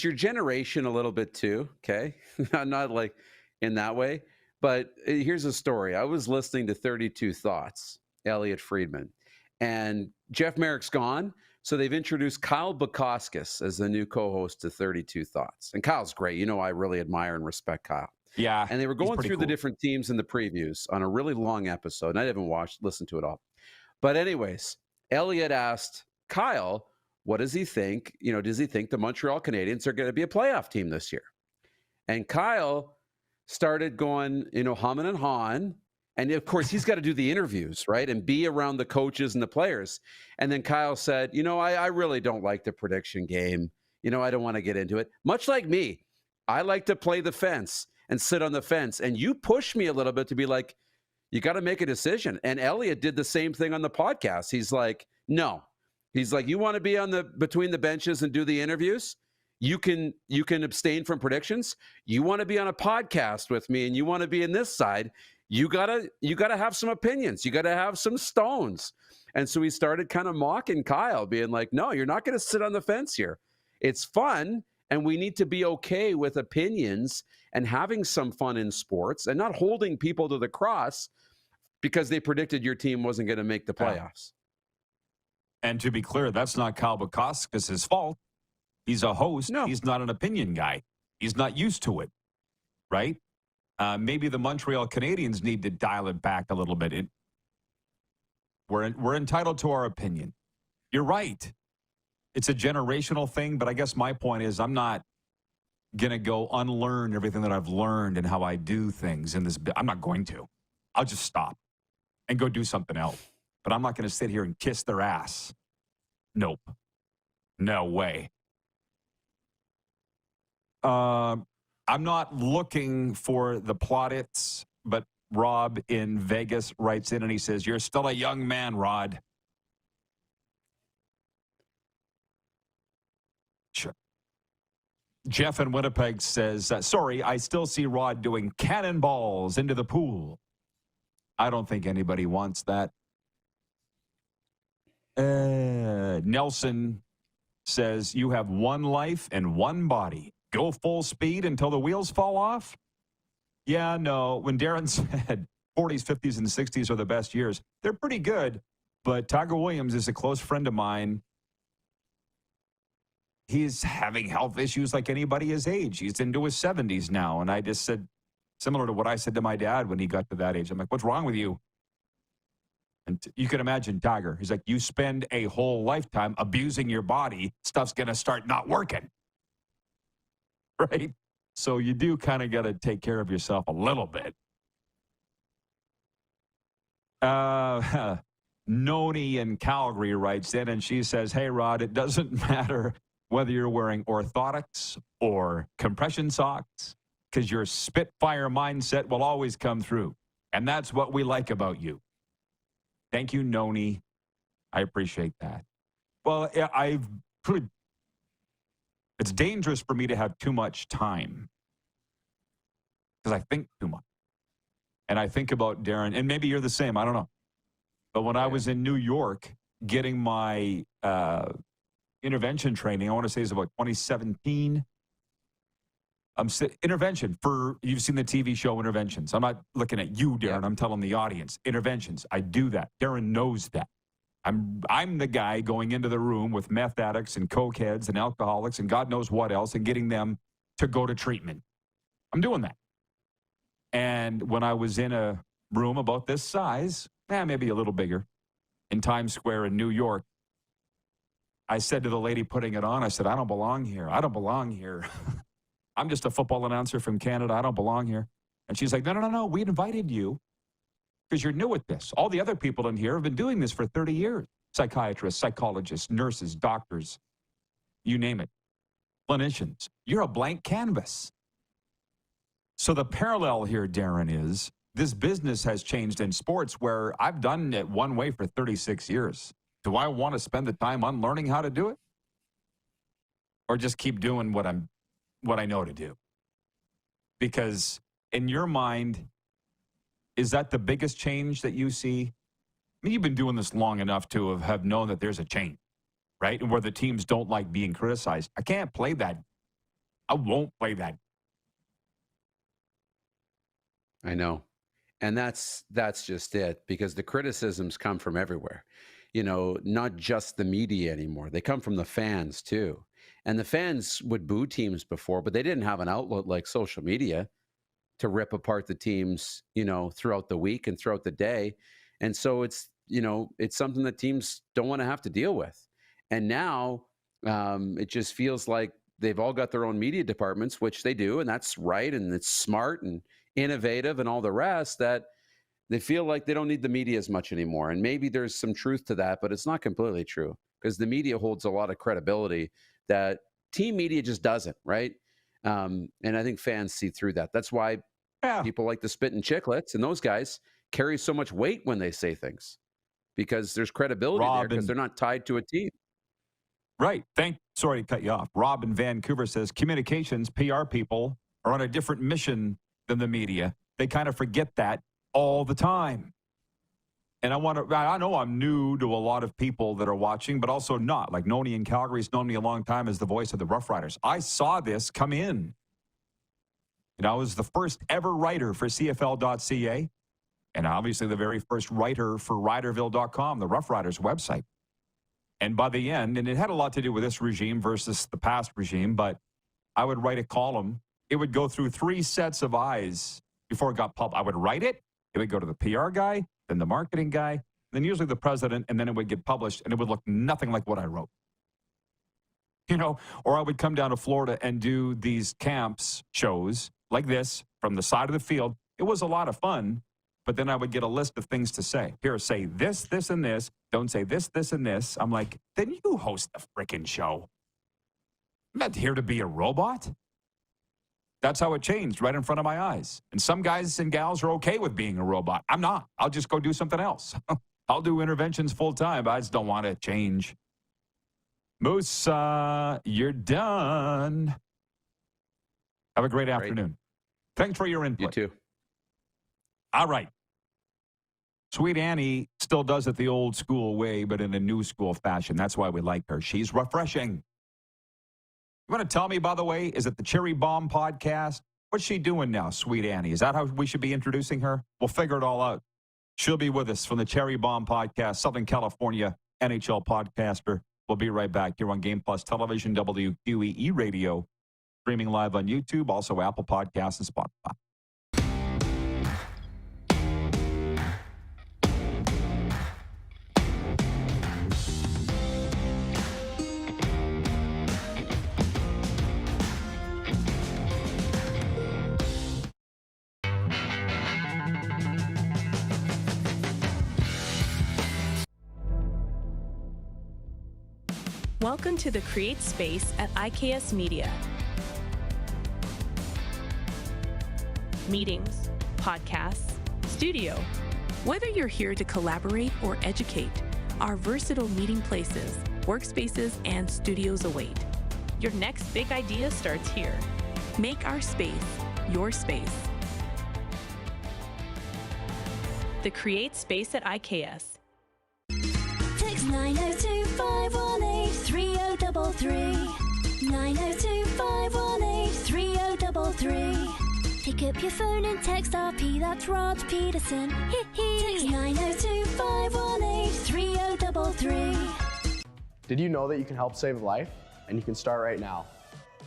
your generation a little bit too. Okay, not like in that way, but here's a story. I was listening to 32 Thoughts, Elliot Friedman, and Jeff Merrick's gone, so they've introduced Kyle Bukauskas as the new co-host to 32 Thoughts, and Kyle's great. I really admire and respect Kyle. Yeah, and they were going through the different teams in the previews on a really long episode, and I didn't listened to it all. But anyways, Elliot asked Kyle, what does he think? Does he think the Montreal Canadiens are going to be a playoff team this year? And Kyle started going, humming and hawing. And of course, he's got to do the interviews, right? And be around the coaches and the players. And then Kyle said, I really don't like the prediction game. I don't want to get into it. Much like me, I like to play the fence and sit on the fence. And you push me a little bit to be like, you got to make a decision. And Elliot did the same thing on the podcast. He's like, no. He's like, you want to be between the benches and do the interviews? You can abstain from predictions. You want to be on a podcast with me and you want to be in this side. You gotta have some opinions. You gotta have some stones. And so he started kind of mocking Kyle, being like, no, you're not going to sit on the fence here. It's fun. And we need to be okay with opinions and having some fun in sports and not holding people to the cross because they predicted your team wasn't going to make the playoffs. And to be clear, that's not Kyle Bukauskas' fault. He's a host. No. He's not an opinion guy. He's not used to it, right? Maybe the Montreal Canadiens need to dial it back a little bit. We're entitled to our opinion. You're right. It's a generational thing, but I guess my point is I'm not going to go unlearn everything that I've learned and how I do things in this. I'm not going to. I'll just stop and go do something else. But I'm not going to sit here and kiss their ass. Nope. No way. I'm not looking for the plaudits, but Rob in Vegas writes in and he says, you're still a young man, Rod. Sure. Jeff in Winnipeg says, sorry, I still see Rod doing cannonballs into the pool. I don't think anybody wants that. Nelson says, you have one life and one body. Go full speed until the wheels fall off? Yeah, no. When Darren said 40s, 50s, and 60s are the best years, they're pretty good. But Tiger Williams is a close friend of mine. He's having health issues like anybody his age. He's into his 70s now. And I just said, similar to what I said to my dad when he got to that age, I'm like, what's wrong with you? And you can imagine Tiger. He's like, you spend a whole lifetime abusing your body, stuff's going to start not working. Right? So you do kind of got to take care of yourself a little bit. Noni in Calgary writes in and she says, hey, Rod, it doesn't matter whether you're wearing orthotics or compression socks because your Spitfire mindset will always come through. And that's what we like about you. Thank you, Noni. I appreciate that. Well, it's dangerous for me to have too much time because I think too much. And I think about Darren, and maybe you're the same, I don't know. But when I was in New York getting my intervention training, I want to say it's about 2017. Intervention for, you've seen the TV show Interventions. I'm not looking at you, Darren. I'm telling the audience. Interventions. I do that. Darren knows that. I'm the guy going into the room with meth addicts and coke heads and alcoholics and God knows what else and getting them to go to treatment. I'm doing that. And when I was in a room about this size, maybe a little bigger, in Times Square in New York, I said to the lady putting it on, I said, I don't belong here. I don't belong here. I'm just a football announcer from Canada. I don't belong here. And she's like, no. We invited you because you're new at this. All the other people in here have been doing this for 30 years. Psychiatrists, psychologists, nurses, doctors, you name it. Clinicians. You're a blank canvas. So the parallel here, Darren, is this business has changed in sports where I've done it one way for 36 years. Do I want to spend the time unlearning how to do it? Or just keep doing what I know to do? Because in your mind, is that the biggest change that you see? I mean, you've been doing this long enough to have known that there's a change, right? And where the teams don't like being criticized. I can't play that. I won't play that. I know. And that's just it, because the criticisms come from everywhere. Not just the media anymore. They come from the fans too. And the fans would boo teams before, but they didn't have an outlet like social media to rip apart the teams, throughout the week and throughout the day. And so it's something that teams don't want to have to deal with. And now It just feels like they've all got their own media departments, which they do, and that's right, and it's smart and innovative and all the rest, that they feel like they don't need the media as much anymore. And maybe there's some truth to that, but it's not completely true, because the media holds a lot of credibility that team media just doesn't, right? And I think fans see through that. That's why people like the Spit and Chicklets and those guys carry so much weight when they say things, because there's credibility there, because they're not tied to a team. Right. Sorry to cut you off. Rob in Vancouver says communications, PR people are on a different mission than the media. They kind of forget that all the time. And I know I'm new to a lot of people that are watching, but also not. Like Noni in Calgary's known me a long time as the voice of the Rough Riders. I saw this come in. I was the first ever writer for CFL.ca, and obviously the very first writer for Riderville.com, the Rough Riders website. And by the end, and it had a lot to do with this regime versus the past regime, but I would write a column. It would go through 3 sets of eyes before it got published. I would write it. It would go to the PR guy, then the marketing guy, then usually the president, and then it would get published, and it would look nothing like what I wrote. Or I would come down to Florida and do these camps shows like this from the side of the field. It was a lot of fun, but then I would get a list of things to say. Here, say this, this, and this. Don't say this, this, and this. I'm like, then you host the frickin' show. I'm not here to be a robot. That's how it changed right in front of my eyes. And some guys and gals are okay with being a robot. I'm not. I'll just go do something else. I'll do interventions full time, but I just don't want to change. Moose, you're done. Have a great afternoon. Thanks for your input. You too. All right. Sweet Annie still does it the old school way, but in a new school fashion. That's why we like her. She's refreshing. You want to tell me, by the way, is it the Cherry Bomb podcast? What's she doing now, Sweet Annie? Is that how we should be introducing her? We'll figure it all out. She'll be with us from the Cherry Bomb podcast, Southern California NHL podcaster. We'll be right back here on Game Plus Television, WQEE Radio, streaming live on YouTube, also Apple Podcasts and Spotify. Welcome to the Create Space at IKS Media. Meetings, podcasts, studio. Whether you're here to collaborate or educate, our versatile meeting places, workspaces, and studios await. Your next big idea starts here. Make our space your space. The Create Space at IKS. Text 902-518-3033. 902-518-3033. Pick up your phone and text RP, that's Rod Pedersen. Text 902-518-3033. Did you know that you can help save a life? And you can start right now.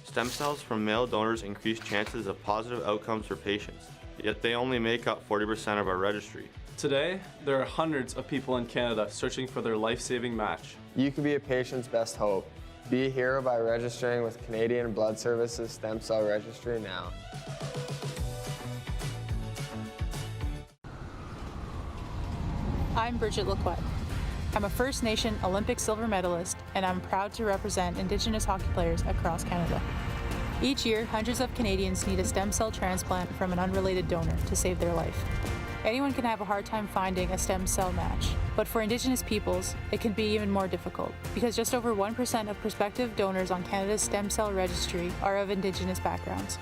Stem cells from male donors increase chances of positive outcomes for patients, yet they only make up 40% of our registry. Today, there are hundreds of people in Canada searching for their life-saving match. You can be a patient's best hope. Be a hero by registering with Canadian Blood Services Stem Cell Registry now. I'm Bridget Lacquette. I'm a First Nation Olympic silver medalist, and I'm proud to represent Indigenous hockey players across Canada. Each year, hundreds of Canadians need a stem cell transplant from an unrelated donor to save their life. Anyone can have a hard time finding a stem cell match, but for Indigenous peoples, it can be even more difficult because just over 1% of prospective donors on Canada's stem cell registry are of Indigenous backgrounds.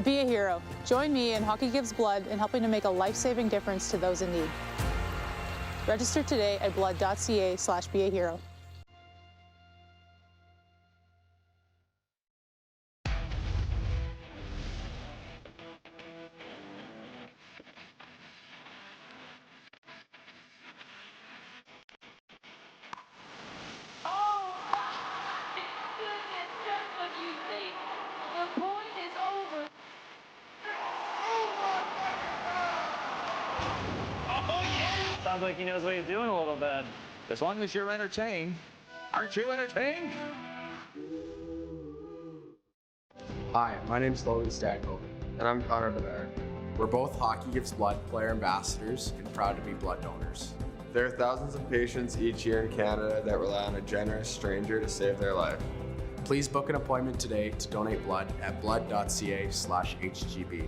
Be a hero. Join me in Hockey Gives Blood in helping to make a life-saving difference to those in need. Register today at blood.ca/beahero. Sounds like he knows what he's doing a little bit. As long as you're entertained. Aren't you entertained? Hi, my name's Logan Stanko. And I'm Connor Bedard. We're both Hockey Gives Blood player ambassadors and proud to be blood donors. There are thousands of patients each year in Canada that rely on a generous stranger to save their life. Please book an appointment today to donate blood at blood.ca/HGB.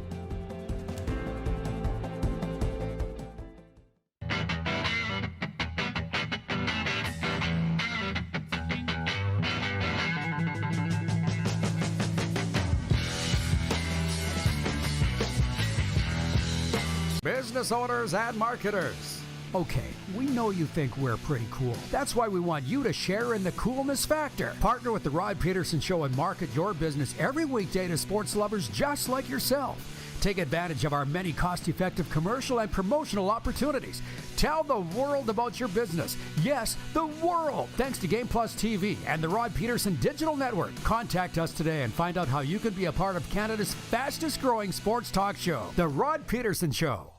Business owners and marketers. Okay, we know you think we're pretty cool. That's why we want you to share in the coolness factor. Partner with the Rod Pedersen Show and market your business every weekday to sports lovers just like yourself. Take advantage of our many cost-effective commercial and promotional opportunities. Tell the world about your business. Yes, the world. Thanks to Game Plus TV and the Rod Pedersen Digital Network. Contact us today and find out how you can be a part of Canada's fastest-growing sports talk show, The Rod Pedersen Show.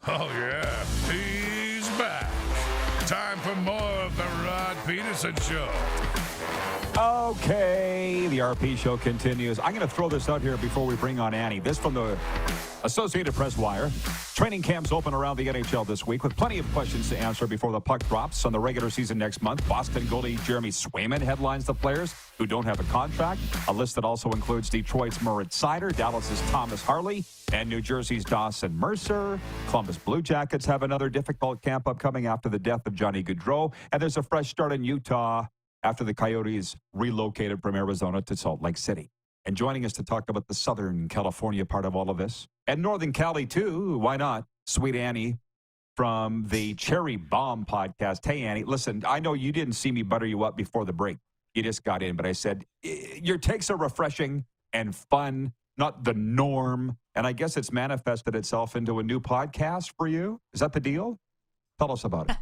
Oh, yeah, he's back. Time for more of the Rod Pedersen Show. Okay, the RP Show continues. I'm going to throw this out here before we bring on Annie. This from the Associated Press Wire. Training camps open around the NHL this week with plenty of questions to answer before the puck drops on the regular season next month. Boston goalie Jeremy Swayman headlines the players who don't have a contract. A list that also includes Detroit's Moritz Seider, Dallas's Thomas Harley, and New Jersey's Dawson Mercer. Columbus Blue Jackets have another difficult camp upcoming after the death of Johnny Gaudreau. And there's a fresh start in Utah after the Coyotes relocated from Arizona to Salt Lake City. And joining us to talk about the Southern California part of all of this, and Northern Cali too, why not? Sweet Annie from the Cherry Bomb podcast. Hey, Annie, listen, I know you didn't see me butter you up before the break. You just got in, but I said, your takes are refreshing and fun, not the norm. And I guess it's manifested itself into a new podcast for you. Is that the deal? Tell us about it.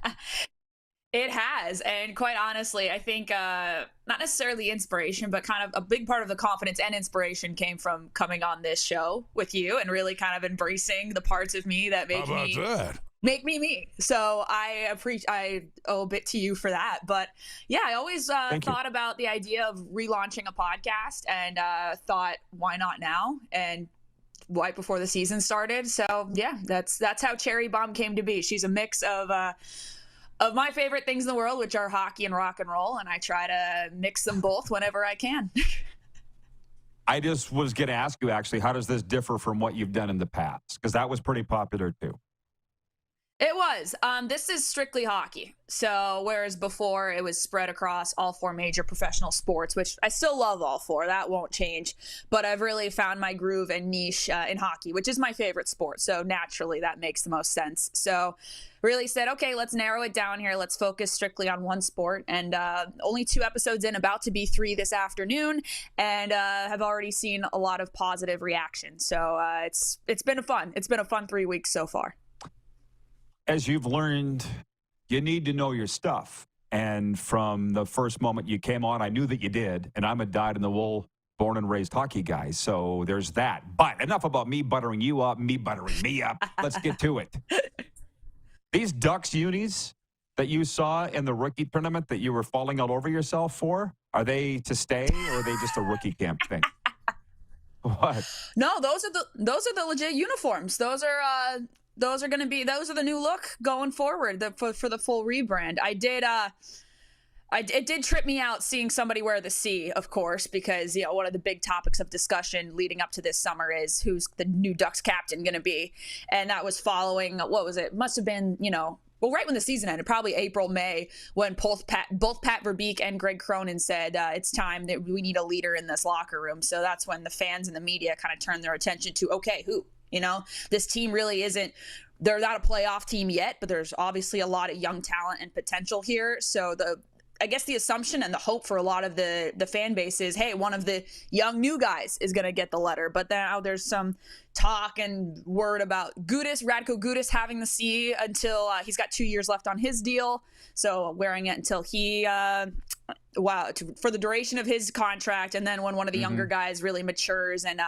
It has. And quite honestly, I think not necessarily inspiration, but kind of a big part of the confidence and inspiration came from coming on this show with you and really kind of embracing the parts of me that make me me. So I owe a bit to you for that. But yeah, I always thought about the idea of relaunching a podcast and thought, why not now? And right before the season started. So yeah, that's how Cherry Bomb came to be. She's a mix of my favorite things in the world, which are hockey and rock and roll, and I try to mix them both whenever I can. I just was going to ask you, actually, how does this differ from what you've done in the past? Because that was pretty popular, too. It was. This is strictly hockey. So whereas before it was spread across all four major professional sports, which I still love all four, that won't change. But I've really found my groove and niche in hockey, which is my favorite sport. So naturally that makes the most sense. So really said, okay, let's narrow it down here. Let's focus strictly on one sport. And only 2 episodes in, about to be 3 this afternoon, and have already seen a lot of positive reaction. So it's been fun. It's been a fun 3 weeks so far. As you've learned, you need to know your stuff. And from the first moment you came on, I knew that you did. And I'm a dyed-in-the-wool, born and raised hockey guy. So there's that. But enough about me buttering you up, me buttering me up. Let's get to it. These Ducks unis that you saw in the rookie tournament that you were falling all over yourself for, are they to stay or are they just a rookie camp thing? What? No, those are the legit uniforms. Those are the new look going forward for the full rebrand. It did trip me out seeing somebody wear the C, of course, because one of the big topics of discussion leading up to this summer is who's the new Ducks captain going to be, and that was following must have been right when the season ended, probably April, May, when both Pat Verbeek and Greg Cronin said it's time that we need a leader in this locker room. So that's when the fans and the media kind of turned their attention to, okay, who? This team really isn't, they're not a playoff team yet, but there's obviously a lot of young talent and potential here. So I guess the assumption and the hope for a lot of the fan base is, hey, one of the young new guys is going to get the letter. But now there's some talk and word about Radko Gudas having the C until he's got 2 years left on his deal. So wearing it until he for the duration of his contract, and then when one of the younger guys really matures and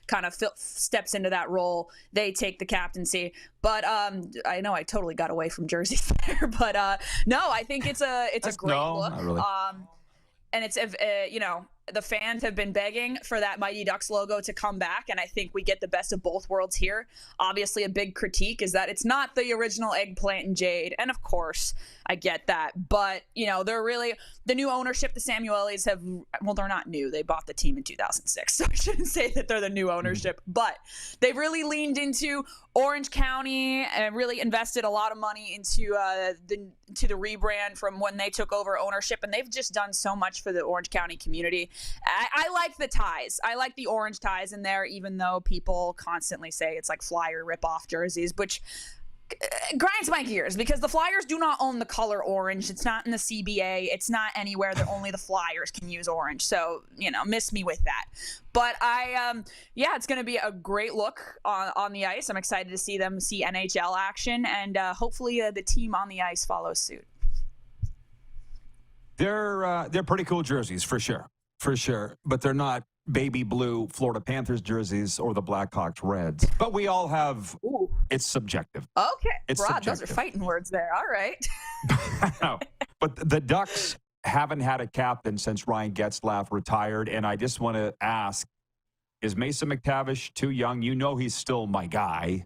kind of steps into that role, they take the captaincy. But I know I totally got away from jerseys there, but no, I think it's a great look. Not really. And it's the fans have been begging for that Mighty Ducks logo to come back, and I think we get the best of both worlds here. Obviously, a big critique is that it's not the original eggplant and jade, and of course, I get that. But, they're really, the new ownership, the Samuelis have, well, they're not new. They bought the team in 2006, so I shouldn't say that they're the new ownership, but they've really leaned into Orange County and really invested a lot of money into the rebrand from when they took over ownership, and they've just done so much for the Orange County community. I like the ties. I like the orange ties in there, even though people constantly say it's like Flyer rip-off jerseys, which grinds my gears because the Flyers do not own the color orange. It's not in the CBA. It's not anywhere that only the Flyers can use orange. So, miss me with that. But it's going to be a great look on the ice. I'm excited to see them see NHL action, and hopefully the team on the ice follows suit. They're pretty cool jerseys for sure, but they're not baby blue Florida Panthers jerseys or the Blackhawks Reds. But we all have. Ooh. It's subjective. Okay, it's Rod, subjective. Those are fighting words there. All right. No, but the Ducks haven't had a captain since Ryan Getzlaf retired, and I just want to ask: is Mason McTavish too young? He's still my guy.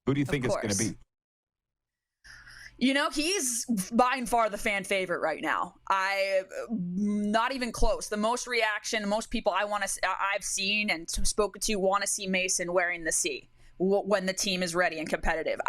Who do you think it's going to be? He's by and far the fan favorite right now. Not even close. The most reaction, most people I've seen and spoken to want to see Mason wearing the C when the team is ready and competitive.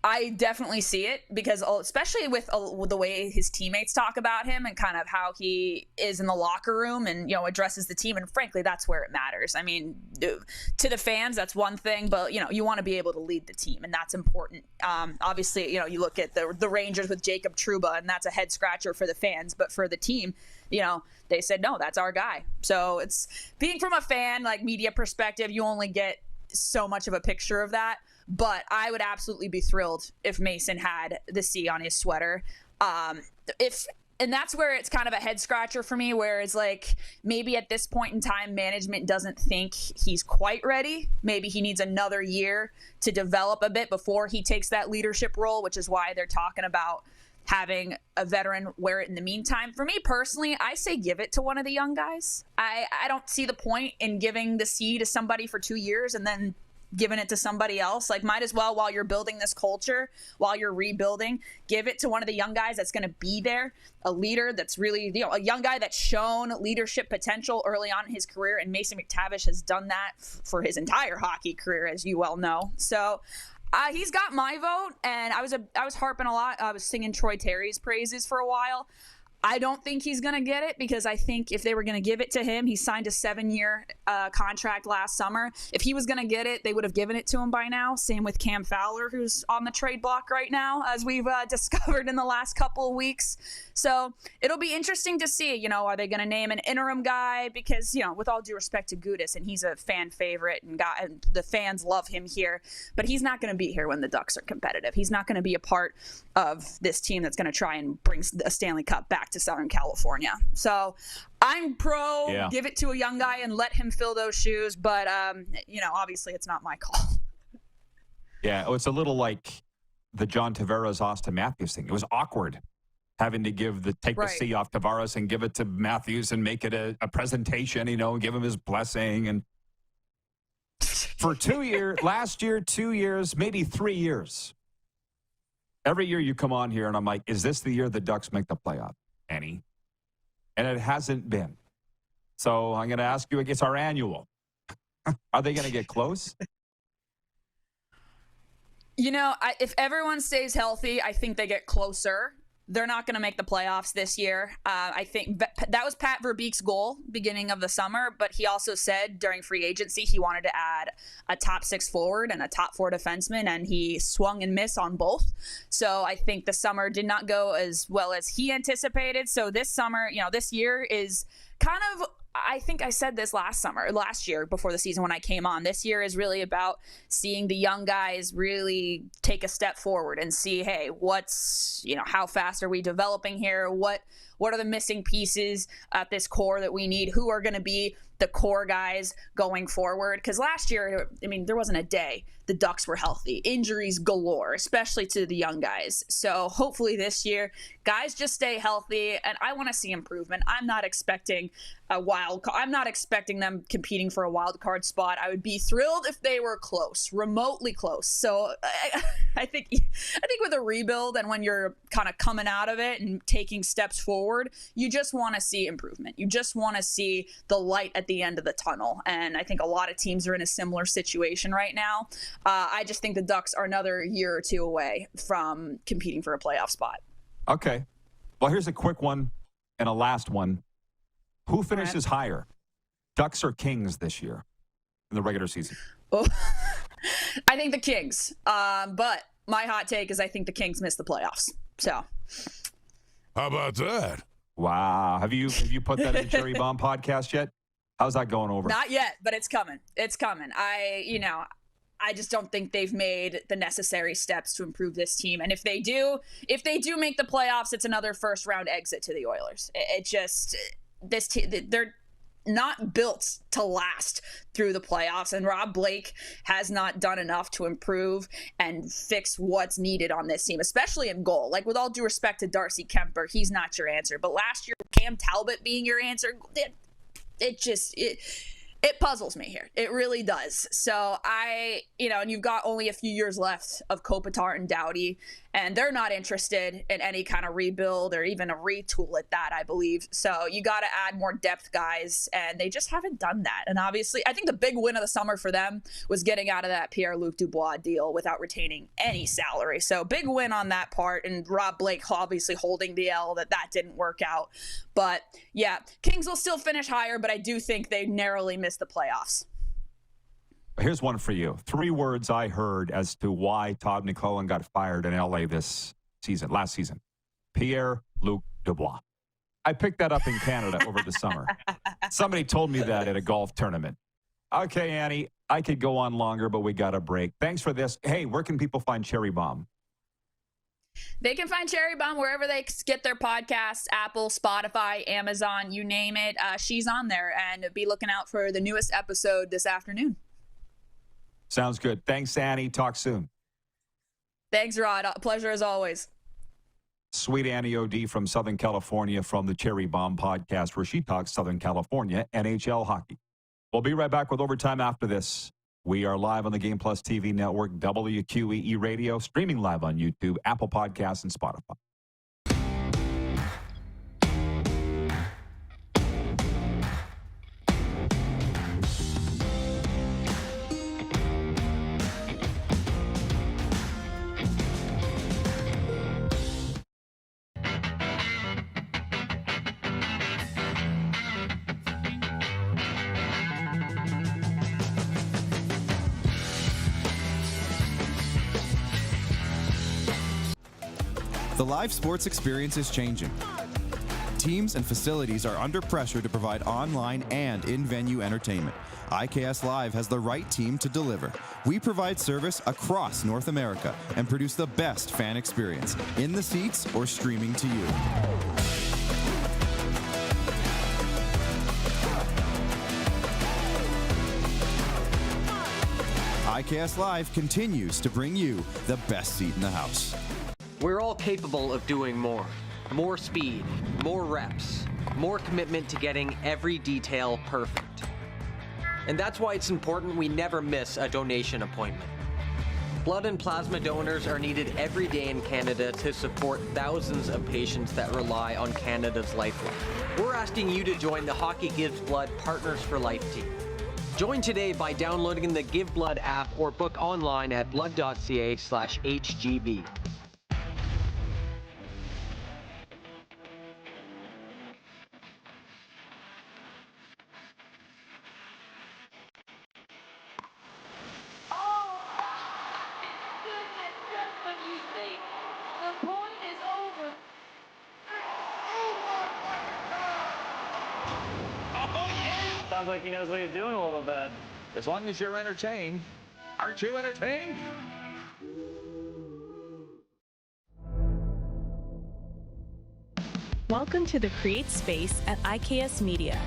I definitely see it because especially with the way his teammates talk about him and kind of how he is in the locker room and, addresses the team. And frankly, that's where it matters. I mean, to the fans, that's one thing, but you want to be able to lead the team, and that's important. Obviously, you look at the Rangers with Jacob Trouba, and that's a head scratcher for the fans, but for the team, they said, no, that's our guy. So it's being from a fan, like media perspective, you only get so much of a picture of that. But I would absolutely be thrilled if Mason had the C on his sweater. And that's where it's kind of a head scratcher for me, where it's like maybe at this point in time, management doesn't think he's quite ready. Maybe he needs another year to develop a bit before he takes that leadership role, which is why they're talking about having a veteran wear it in the meantime. For me personally, I say give it to one of the young guys. I don't see the point in giving the C to somebody for 2 years and then giving it to somebody else. Like, might as well, while you're building this culture, while you're rebuilding, give it to one of the young guys that's going to be there, a leader that's really, a young guy that's shown leadership potential early on in his career. And Mason McTavish has done that for his entire hockey career, as you well know. So he's got my vote, and I was harping a lot. I was singing Troy Terry's praises for a while. I don't think he's going to get it because I think if they were going to give it to him, he signed a 7-year contract last summer. If he was going to get it, they would have given it to him by now. Same with Cam Fowler, who's on the trade block right now, as we've discovered in the last couple of weeks. So it'll be interesting to see, are they going to name an interim guy? Because, with all due respect to Gudas, and he's a fan favorite and the fans love him here, but he's not going to be here when the Ducks are competitive. He's not going to be a part of this team that's going to try and bring a Stanley Cup back to Southern California. So I'm pro give it to a young guy and let him fill those shoes. But, obviously it's not my call. Yeah. It's a little like the John Tavares, Austin Matthews thing. It was awkward having to take the C off Tavares and give it to Matthews and make it a presentation, and give him his blessing. And for 2 years, last year, 2 years, maybe 3 years, every year you come on here and I'm like, is this the year the Ducks make the playoff? Any? And it hasn't been. So I'm going to ask you, it's our annual. Are they going to get close? If everyone stays healthy, I think they get closer. They're not going to make the playoffs this year. I think that was Pat Verbeek's goal beginning of the summer, but he also said during free agency he wanted to add a top 6 forward and a top 4 defenseman, and he swung and missed on both. So I think the summer did not go as well as he anticipated. So this summer, this year is kind of, I think I said this last year before the season when I came on. This year is really about seeing the young guys really take a step forward and see, hey, what's, how fast are we developing here? What What are the missing pieces at this core that we need? Who are going to be the core guys going forward? Because last year, I mean, there wasn't a day the Ducks were healthy. Injuries galore, especially to the young guys. So hopefully this year, guys just stay healthy, and I want to see improvement. I'm not expecting I'm not expecting them competing for a wild card spot. I would be thrilled if they were close, remotely close. So I think with a rebuild and when you're kind of coming out of it and taking steps forward, you just want to see improvement. You just want to see the light at the end of the tunnel. And I think a lot of teams are in a similar situation right now. I just think the Ducks are another year or two away from competing for a playoff spot. Okay. Well, here's a quick one and a last one. Who finishes higher, Ducks or Kings this year in the regular season? Oh, I think the Kings. But my hot take is I think the Kings miss the playoffs. So, how about that? Wow. Have you put that in the Cherry Bomb podcast yet? How's that going over? Not yet, but it's coming. It's coming. I just don't think they've made the necessary steps to improve this team. And if they do make the playoffs, it's another first round exit to the Oilers. This team, they're not built to last through the playoffs, and Rob Blake has not done enough to improve and fix what's needed on this team, especially in goal. Like, with all due respect to Darcy Kemper, he's not your answer. But last year, Cam Talbot being your answer, it puzzles me here. It really does. So and you've got only a few years left of Kopitar and Doughty, and they're not interested in any kind of rebuild or even a retool at that, I believe. So you got to add more depth guys, and they just haven't done that. And obviously, I think the big win of the summer for them was getting out of that Pierre-Luc Dubois deal without retaining any salary. So big win on that part, and Rob Blake obviously holding the L that didn't work out. But yeah, Kings will still finish higher, but I do think they narrowly missed the playoffs. Here's one for you. 3 words I heard as to why Todd McClellan got fired in L.A. last season. Pierre-Luc Dubois. I picked that up in Canada over the summer. Somebody told me that at a golf tournament. Okay, Annie, I could go on longer, but we got a break. Thanks for this. Hey, where can people find Cherry Bomb? They can find Cherry Bomb wherever they get their podcasts, Apple, Spotify, Amazon, you name it. She's on there, and be looking out for the newest episode this afternoon. Sounds good. Thanks, Annie. Talk soon. Thanks, Rod. Pleasure as always. Sweet Annie O.D. from Southern California from the Cherry Bomb podcast, where she talks Southern California NHL hockey. We'll be right back with Overtime after this. We are live on the Game Plus TV network, WQEE Radio, streaming live on YouTube, Apple Podcasts, and Spotify. The live sports experience is changing. Teams and facilities are under pressure to provide online and in-venue entertainment. IKS Live has the right team to deliver. We provide service across North America and produce the best fan experience, in the seats or streaming to you. IKS Live continues to bring you the best seat in the house. We're all capable of doing more. More speed, more reps, more commitment to getting every detail perfect. And that's why it's important we never miss a donation appointment. Blood and plasma donors are needed every day in Canada to support thousands of patients that rely on Canada's lifeline. We're asking you to join the Hockey Gives Blood Partners for Life team. Join today by downloading the Give Blood app or book online at blood.ca/HGB. Sounds like he knows what he's doing a little bit. As long as you're entertained. Aren't you entertained? Welcome to the Create Space at IKS Media.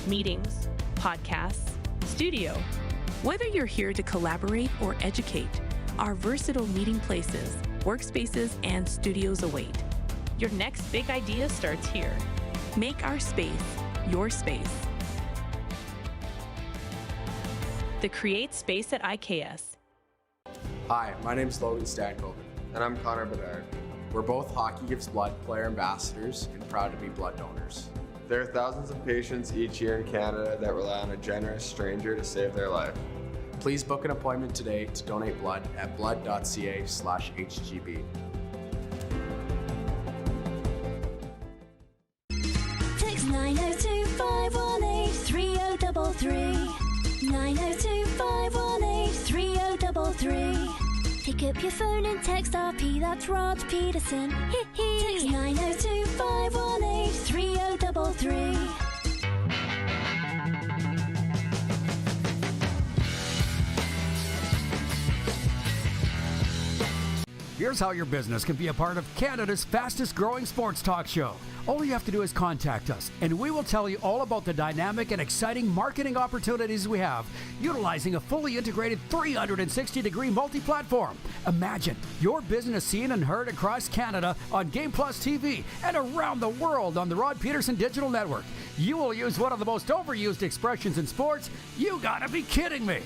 Meetings, podcasts, studio. Whether you're here to collaborate or educate, our versatile meeting places, workspaces, and studios await. Your next big idea starts here. Make our space your space. The Create Space at IKS. Hi, my name is Logan Stankoven. And I'm Connor Bedard. We're both Hockey Gives Blood player ambassadors and proud to be blood donors. There are thousands of patients each year in Canada that rely on a generous stranger to save their life. Please book an appointment today to donate blood at blood.ca/HGB. Text 902-518-3033. 902-518-3033. Pick up your phone and text RP, that's Rod Pedersen. Text 902-518-3033. Here's how your business can be a part of Canada's fastest growing sports talk show. All you have to do is contact us, and we will tell you all about the dynamic and exciting marketing opportunities we have, utilizing a fully integrated 360-degree multi-platform. Imagine your business seen and heard across Canada on Game Plus TV and around the world on the Rod Pedersen Digital Network. You will use one of the most overused expressions in sports. You gotta be kidding me.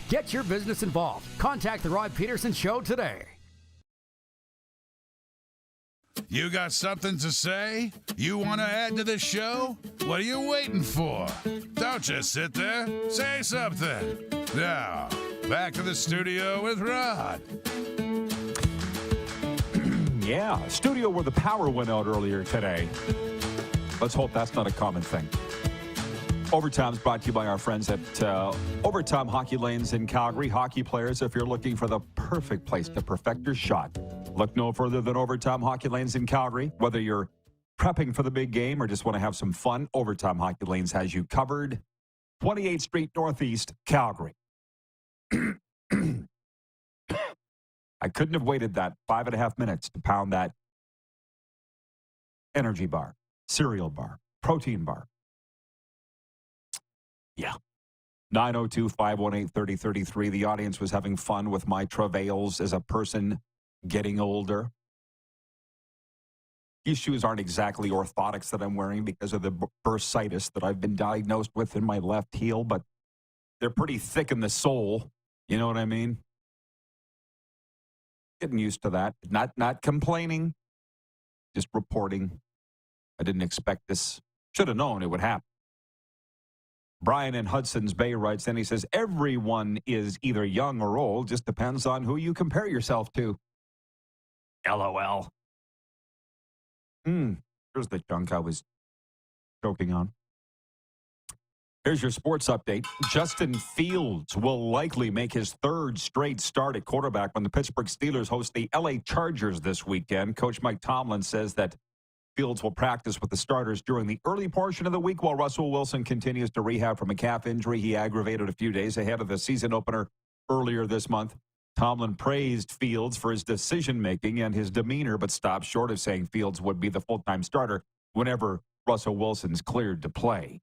Get your business involved. Contact the Rod Pedersen Show today. You got something to say? You want to add to the show? What are you waiting for? Don't just sit there. Say something. Now, back to the studio with Rod. Yeah, studio where the power went out earlier today. Let's hope that's not a common thing. Overtime's brought to you by our friends at Overtime Hockey Lanes in Calgary. Hockey players, if you're looking for the perfect place to perfect your shot, look no further than Overtime Hockey Lanes in Calgary. Whether you're prepping for the big game or just want to have some fun, Overtime Hockey Lanes has you covered. 28th Street Northeast, Calgary. I couldn't have waited that 5.5 minutes to pound that energy bar, cereal bar, protein bar. Yeah. 902-518-3033. The audience was having fun with my travails as a person getting older. These shoes aren't exactly orthotics that I'm wearing because of the bursitis that I've been diagnosed with in my left heel, but they're pretty thick in the sole. You know what I mean? Getting used to that. Not complaining, just reporting. I didn't expect this. Should have known it would happen. Brian in Hudson's Bay writes, and he says, everyone is either young or old, just depends on who you compare yourself to. LOL. Here's the junk I was joking on. Here's your sports update. Justin Fields will likely make his third straight start at quarterback when the Pittsburgh Steelers host the LA Chargers this weekend. Coach Mike Tomlin says that Fields will practice with the starters during the early portion of the week while Russell Wilson continues to rehab from a calf injury he aggravated a few days ahead of the season opener earlier this month. Tomlin praised Fields for his decision-making and his demeanor, but stopped short of saying Fields would be the full-time starter whenever Russell Wilson's cleared to play.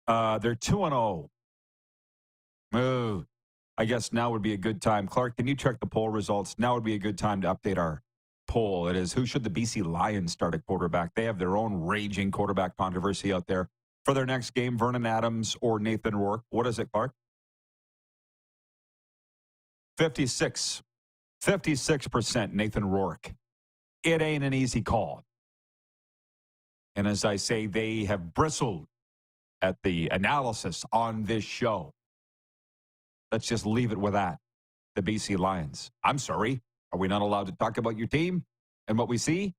They're 2-0. Oh, I guess now would be a good time. Clark, can you check the poll results? Now would be a good time to update our poll. It is, who should the BC Lions start at quarterback? They have their own raging quarterback controversy out there. For their next game, Vernon Adams or Nathan Rourke. What is it, Clark? 56% Nathan Rourke. It ain't an easy call. And as I say, they have bristled at the analysis on this show. Let's just leave it with that. The BC Lions. I'm sorry. Are we not allowed to talk about your team and what we see?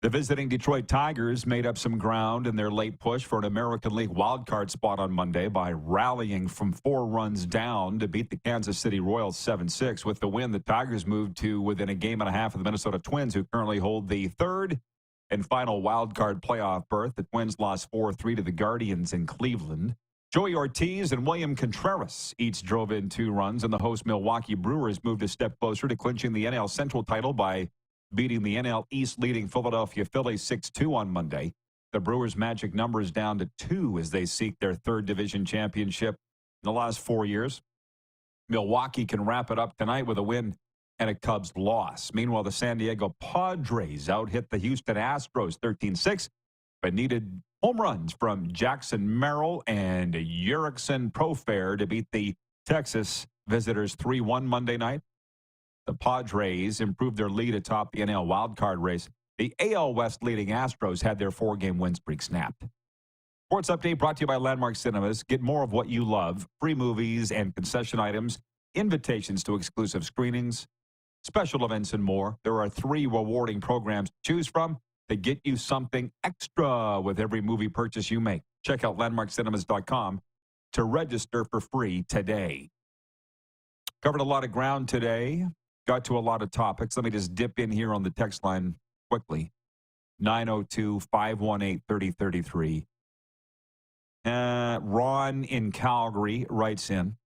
The visiting Detroit Tigers made up some ground in their late push for an American League wildcard spot on Monday by rallying from 4 runs down to beat the Kansas City Royals 7-6. With the win, the Tigers moved to within a game and a half of the Minnesota Twins, who currently hold the third and final wildcard playoff berth. The Twins lost 4-3 to the Guardians in Cleveland. Joey Ortiz and William Contreras each drove in 2 runs, and the host Milwaukee Brewers moved a step closer to clinching the NL Central title by beating the NL East leading Philadelphia Phillies 6-2 on Monday. The Brewers' magic number is down to 2 as they seek their 3rd division championship in the last 4 years. Milwaukee can wrap it up tonight with a win and a Cubs loss. Meanwhile, the San Diego Padres out-hit the Houston Astros 13-6, but needed home runs from Jackson Merrill and Jurickson Profar to beat the Texas visitors 3-1 Monday night. The Padres improved their lead atop the NL wildcard race. The AL West leading Astros had their 4-game win streak snapped. Sports Update brought to you by Landmark Cinemas. Get more of what you love. Free movies and concession items, invitations to exclusive screenings, special events, and more. There are 3 rewarding programs to choose from that get you something extra with every movie purchase you make. Check out landmarkcinemas.com to register for free today. Covered a lot of ground today. Got to a lot of topics. Let me just dip in here on the text line quickly. 902-518-3033. Ron in Calgary writes in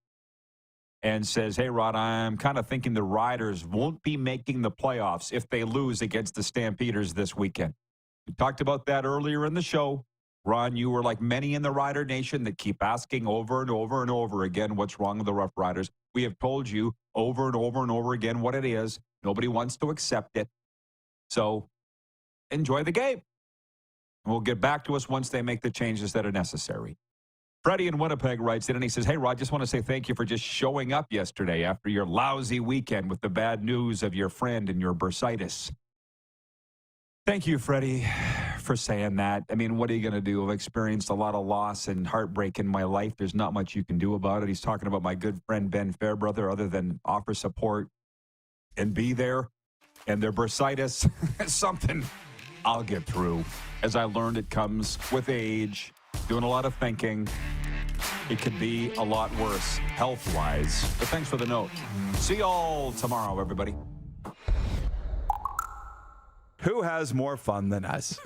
and says, hey, Rod, I'm kind of thinking the Riders won't be making the playoffs if they lose against the Stampeders this weekend. We talked about that earlier in the show. Ron, you were like many in the Rider Nation that keep asking over and over and over again what's wrong with the Rough Riders. We have told you over and over and over again what it is. Nobody wants to accept it. So enjoy the game. We'll get back to us once they make the changes that are necessary. Freddie in Winnipeg writes in and he says, hey, Rod, just want to say thank you for just showing up yesterday after your lousy weekend with the bad news of your friend and your bursitis. Thank you, Freddie, for saying that. I mean, what are you going to do? I've experienced a lot of loss and heartbreak in my life. There's not much you can do about it. He's talking about my good friend Ben Fairbrother, other than offer support and be there. And their bursitis is something I'll get through. As I learned, it comes with age, doing a lot of thinking. It could be a lot worse health-wise. But thanks for the note. See y'all tomorrow, everybody. Who has more fun than us?